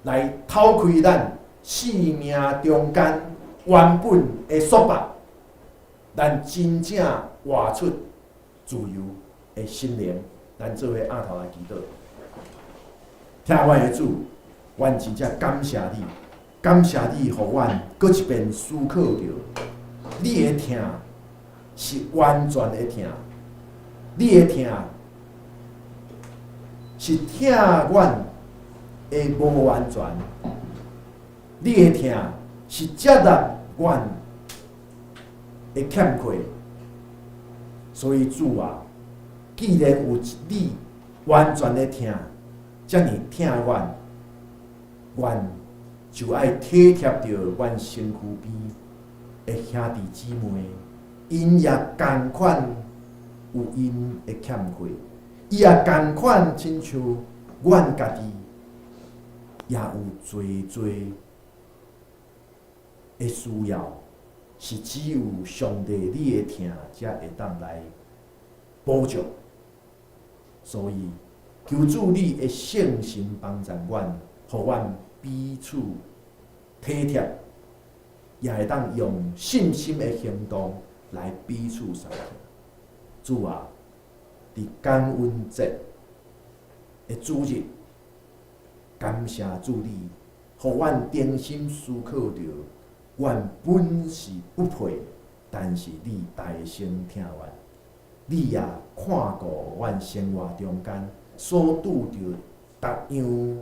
来透开咱生命中间原本的束缚，咱真正活出自由的心灵。咱做伙额头来祈祷，听阮的主，阮真正感谢你，感谢你，互阮搁一遍思考着你的疼是完全的疼，你的疼是疼阮的无完全，你的疼是接纳阮的欠缺。所以主啊，既然有你完全的疼，遮尔疼阮，阮就爱体贴着阮身躯边的兄弟姊妹，因也同款有因的欠缺，伊也同款亲像阮家己，也有侪侪的需要，是只有上帝你的疼才会当来补助。所以求主你的圣神帮助阮，互阮彼此体贴，也会当用信心的行动来彼此相挺。主啊，伫感恩节的主日，感谢主你，互阮定心思考着，阮本是不配，但是你大声听阮，你也看顾阮生活中间所拄着逐样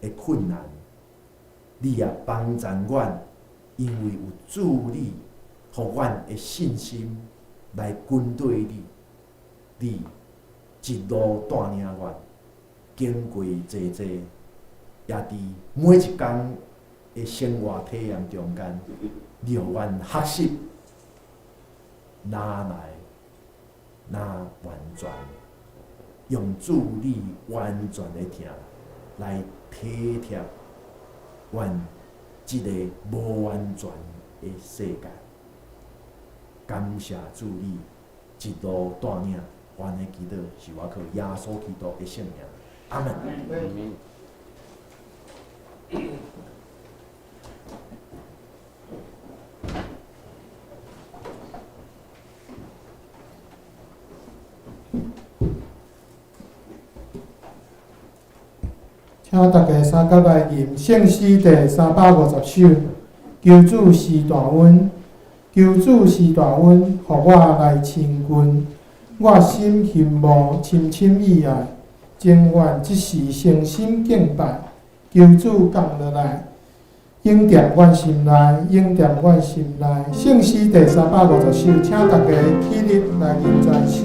的困难，你也帮助阮，因为有主你，互阮的信心来跟对你，你一路带领阮，经过济济，也伫每一天的生活体验中间，你互阮学习，哪来哪完全，用主你完全的疼来体贴阮即个无完全的世界。感谢主你一路带领，阮的祈祷是我靠耶稣基督的圣名，阿门。请大家三甲来吟圣诗第350首，求主施大恩，求主施大恩，互我来亲近。我心羡慕，深深意爱，情愿即时诚心敬拜。求主降落来，永踮阮心内，永踮阮心内。圣诗第350首，请大家起立来吟全首。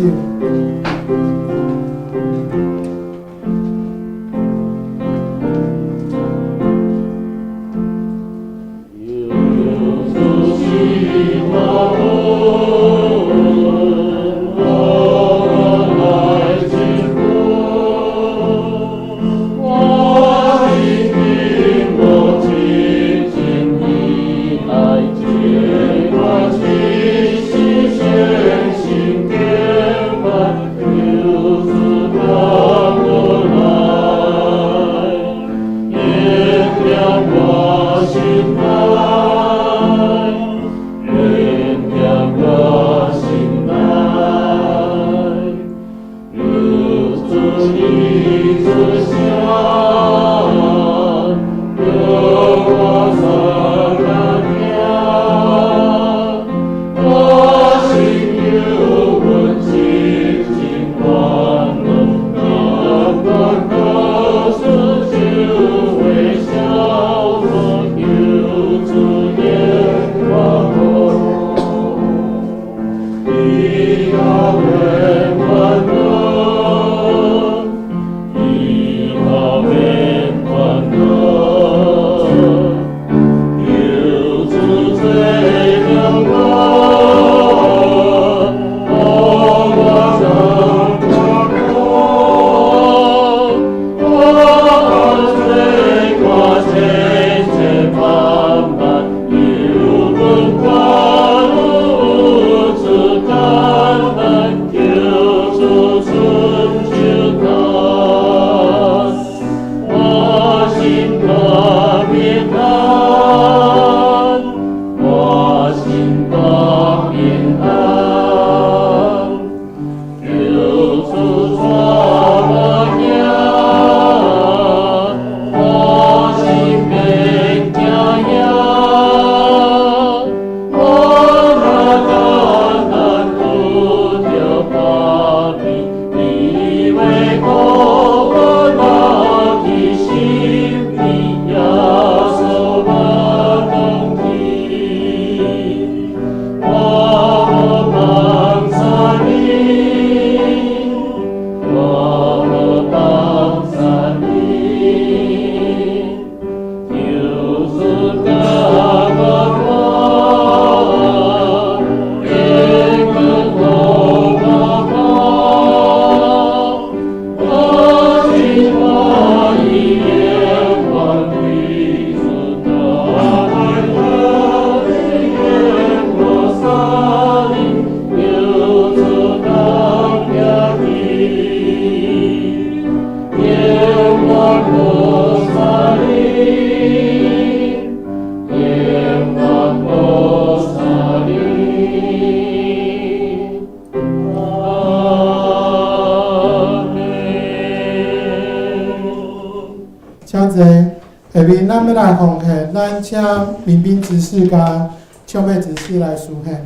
咱要来奉献，咱请民兵执事甲唱妹执事来书献。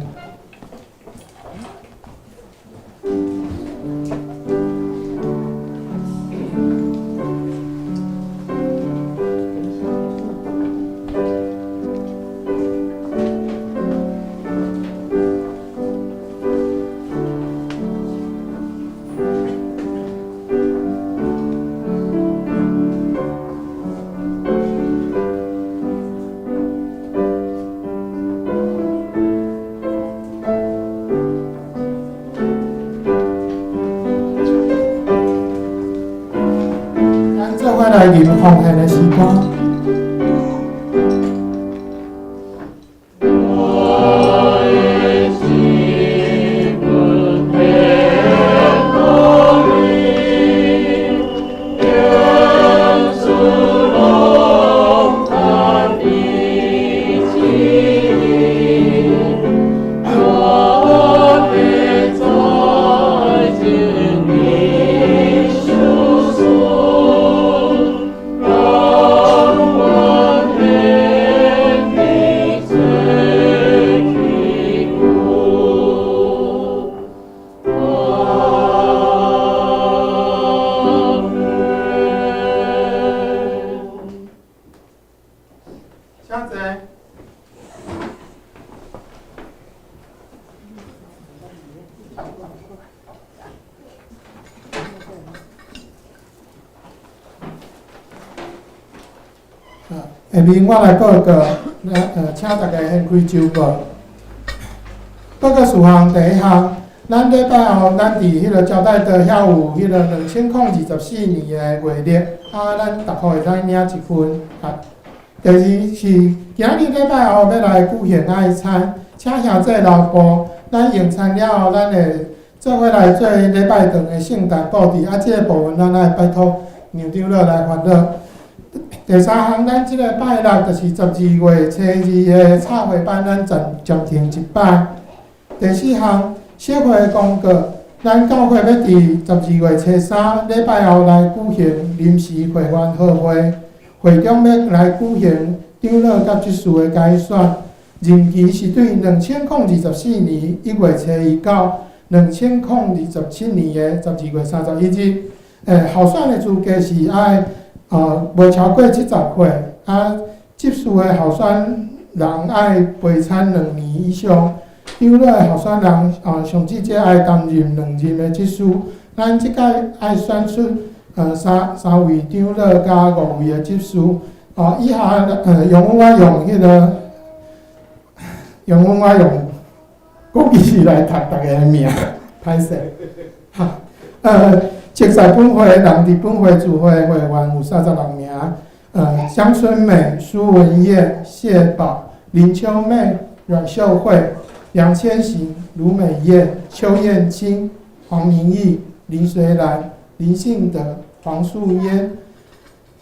来临奉献的时光。下面我来报告，请大家先开周报。报告事项第一项，咱礼拜后，咱伫迄个招待桌遐有迄个2024年的月历，咱逐户会使领一份。第二是今日礼拜后要来举行爱餐，请兄弟老婆，咱用餐了后，咱会做伙来做礼拜堂的圣诞布置。即个部分咱来拜托杨长老来烦恼。第三项，咱即个拜六就是12月初2的插会班，咱暂停一摆。第四项，小会公告，咱教会要伫12月初3礼拜后来举行临时会员好会，会中要来举行长老甲执事的改选，任期是对2024年1月初1到2027年的12月31日。候选的资格是爱。袂超过70岁，执事的候选人爱陪产2年以上，长老的候选人上至少爱担任2任的执事。咱即届爱选出三位长老加5位的执事。以下用我用国语字来读大家的名，歹势。积赛本会人伫本会主会会员有36名，江春美、苏文燕、谢宝、林秋妹、阮秀慧、梁千行、卢美燕、邱燕青、黄明义、林水兰、林信德、黄素嫣、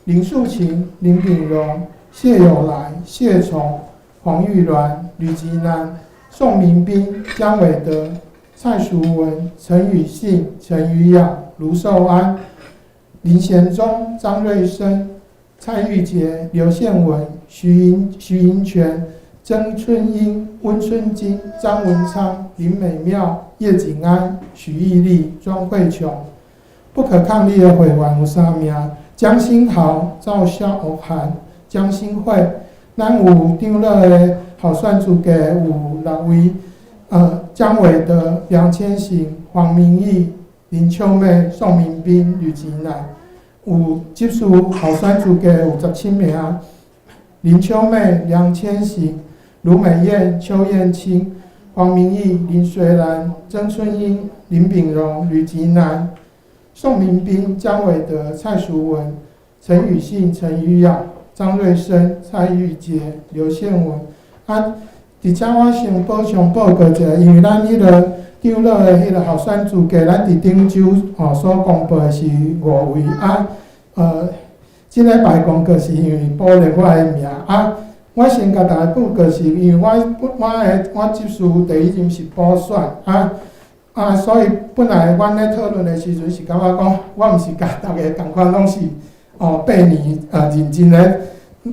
林素琴、林炳荣、谢友来、谢崇、黄玉鸾、吕吉南、宋明斌、江伟德、蔡淑文、陈宇信、陈宇雅、卢寿安、林贤忠、张瑞生、蔡玉杰、刘宪文、徐银泉、曾春英、温春金、张文昌、林美妙、叶景安、许义丽、庄慧琼。不可抗力的会员有3名：江新豪、赵孝涵、江新慧。咱有长老的候选资格有6位。江伟德、梁千行、黄明义、林秋妹、宋明斌、吕吉南。有执事候选资格有17名：林秋妹、梁千行、卢美燕、邱燕青、黄明义、林水兰、曾春英、林炳荣、吕吉南。宋明斌、江伟德、蔡淑文、陈宇信、陈宇雅、张瑞生、蔡玉杰、刘宪文。伫遮我先补充报告一下，因为咱迄个长老的迄个候选资格，咱伫顶周所公布的是5位即礼拜公告是因为补了我的名我先甲大家报告是因为我执事第1任是补选所以本来阮咧讨论的时阵是感觉讲，我毋是甲大家同款，拢是8年认真咧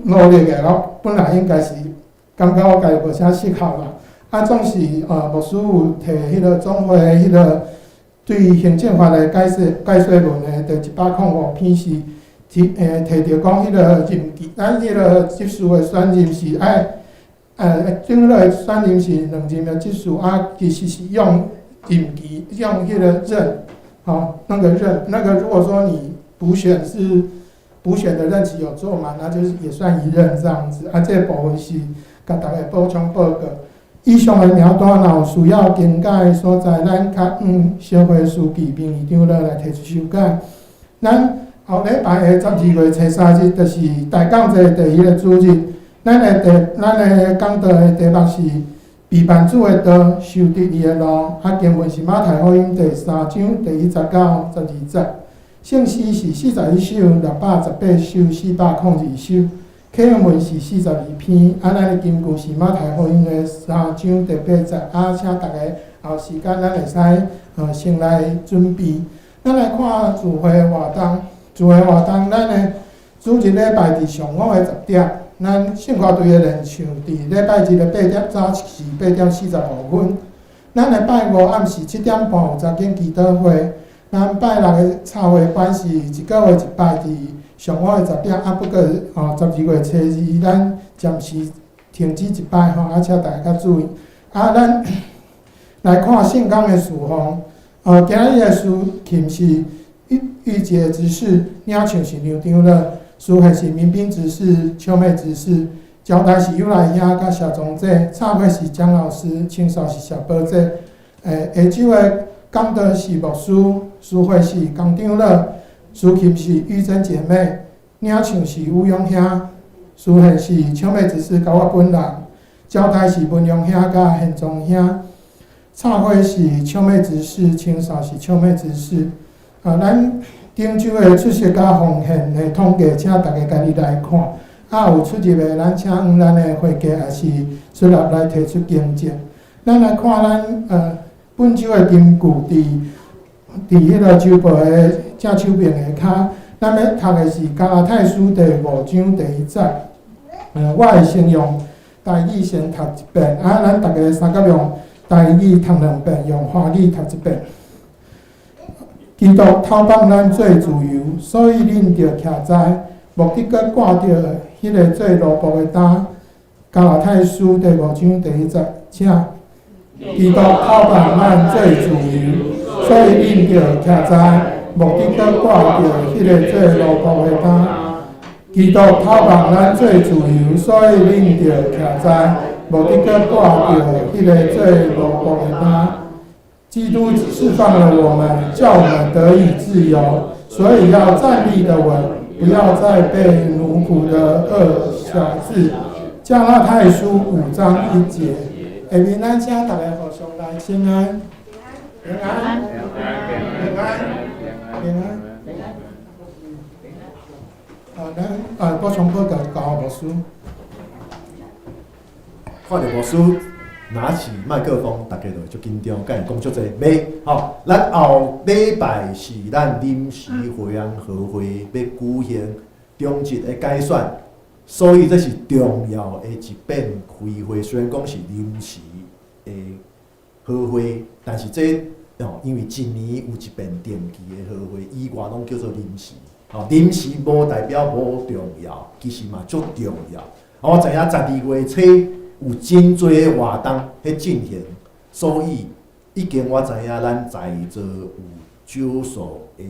努力的，我本来应该是感觉我家己无啥适合啦，总是牧师有摕迄个总会迄个对行政法的解说文的第105篇是摕着讲迄个任期，咱迄个执事的选任是爱整个选任是2任的执事，其实是用任期用迄个任，那个任如果说你补选的任期有做满，那就是也算1任这样子。这个部分是甲大家补充报告。以上的苗单若有需要更改的所在，咱较小会书记、民意长来提出修改。咱后礼拜的12月初3日，就是大讲节第1个主日。咱的讲道的题目是避难主的道，修直伊的路。经文是马太福音第3章第19、12节。圣诗是41首，618首，402首。课文是42篇。咱的金句是马太福音的3章第8节。请大家后时间咱会使先来准备。咱来看聚会活动。聚会活动，咱的主日礼拜伫上午的10点。咱圣歌队的练唱伫礼拜日的8点，早是8点45分。咱的拜五暗时7点半有查经祈祷会。咱拜六的插会班是1个月1摆伫上午的10点，不过12月初2咱暂时停止1摆请大家注意。咱来看圣工的事项。今日的事情是御节执事，领唱是梁长乐，司会是民兵执事、秋妹执事，交代是友来兄甲谢宗姐，插会是蒋老师，清扫是谢宝姐。下周的讲道是牧师，司会是江长乐，司琴是玉珍姐妹，领唱是吴勇兄，司会是秋妹执事甲我本人，交代是文勇兄甲宪宗兄。插会是秋妹执事，清扫是秋妹执事。咱顶周的出席甲奉献的统计，请大家家己来看。有出入的，咱请咱的会计也是出入来提出见证。咱来看咱本周的金句伫迄个周报的正手边的骹，咱要读的是《加拉太书》第5章第1节。我会先用台语先读一遍，咱大家三甲用台语读2遍，用华语读1遍。基督偷放咱做自由，所以恁着徛在，目的搁挂着迄个做奴仆的担。加拉太书第5章第1节，请。基督偷放咱做自由，所以恁着徛在，目的搁挂着迄个做奴仆的担。基督偷放咱做自由，所以恁着徛在，目的搁挂着迄个做奴仆的担。基督释放了我们，叫我们得以自由，所以要站立的稳，不要再被奴仆的恶辖制。加拉太书5章1节。下面咱请大家互相来请安，平安，平安，平安。咱补充报告交牧师。看到牧师拿起麦克风，大家就足紧张，甲伊讲足济袂吼。咱后礼拜是咱临时会员和会要举行中职的改选，所以这是重要的一遍开会。虽然讲是临时的和会，但是这因为一年有一遍定期的和会，以外拢叫做临时。临时无代表无重要，其实嘛足重要。我知影12月初有真多的活动喺进行，所以已经我知影咱在座有少数的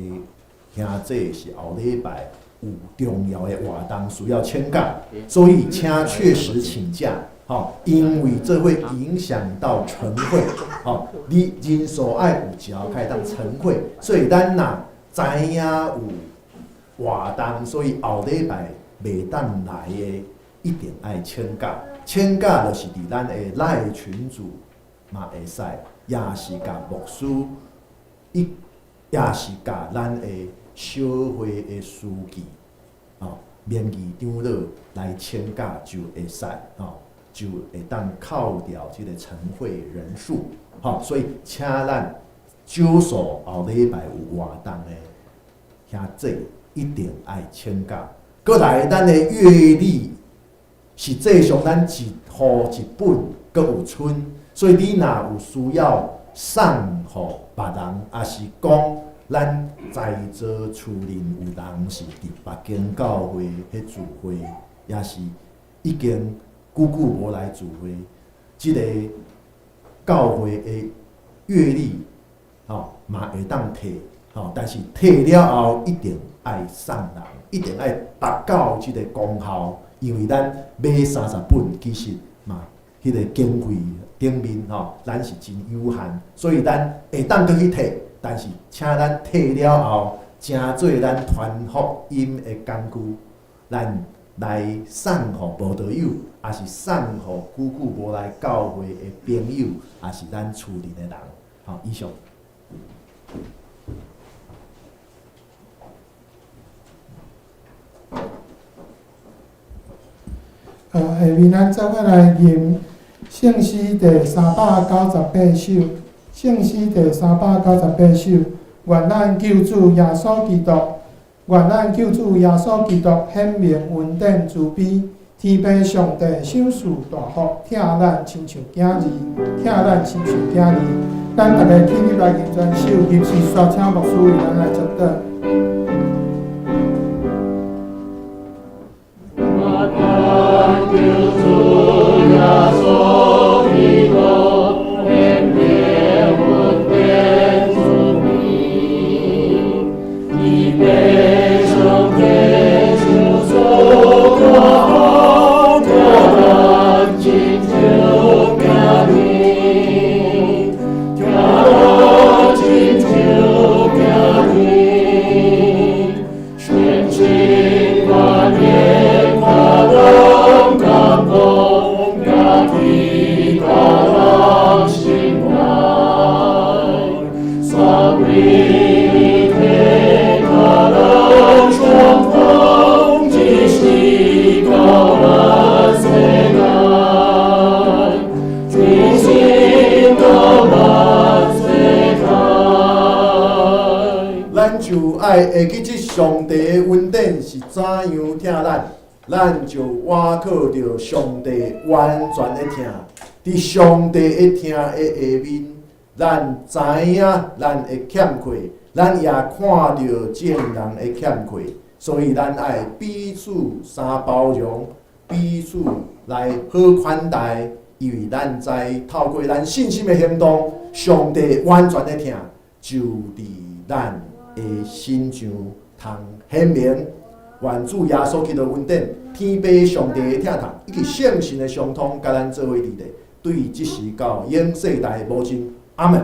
兄弟是后礼拜有重要的活动需要请假，所以请确实请假。因为这会影响到晨会，你人数爱有条开当晨会，所以咱若知影有活动，所以后礼拜袂当来的，一定爱请假。请假就是伫咱的赖群组嘛会使，也是甲牧师，也是甲咱的小会的书记，民意长老来请假就会使，就会当扣掉这个晨会人数，所以请咱少数后礼拜有活动的兄弟一定爱请假。过来咱的乐理实际上咱一户一本，阁有剩，所以你若有需要送互别人，也是讲咱在座厝人有人是伫北京教会迄聚会，也是已经久无来聚会，即个教会的乐理，嘛会当摕，但是摕了后一定爱送人，一定爱达到即个功效，因为咱买30本，其实嘛，迄个经费顶面咱是真有限，所以咱会当去摕，但是请咱摕了后，诚做咱传福音的工具，咱来送互无道友，也是送互久无来教会的朋友，也是咱厝里的人。以上。下面咱再来念圣诗第398首，圣诗第398首，愿咱救主耶稣基督，愿咱救主耶稣基督显明恩典慈悲，天父上帝赏赐大福，疼咱亲像囝儿，疼咱亲像囝儿。咱大家起立来念全首，入时刷请牧师为咱来祝祷。会记即上帝的恩典是怎样疼咱就倚靠着上帝完全的疼。伫上帝的疼的下面，咱知影咱的欠缺，咱也看到众人的欠缺，所以咱爱彼此相包容，彼此来好款待，因为咱知透过咱信心的行动，上帝完全的疼就伫咱的心上通显明。愿主耶稣基督恩典、天父上帝的疼痛，以及圣神的相通，甲咱做伙伫咧，对即时到永世代的无尽。阿门。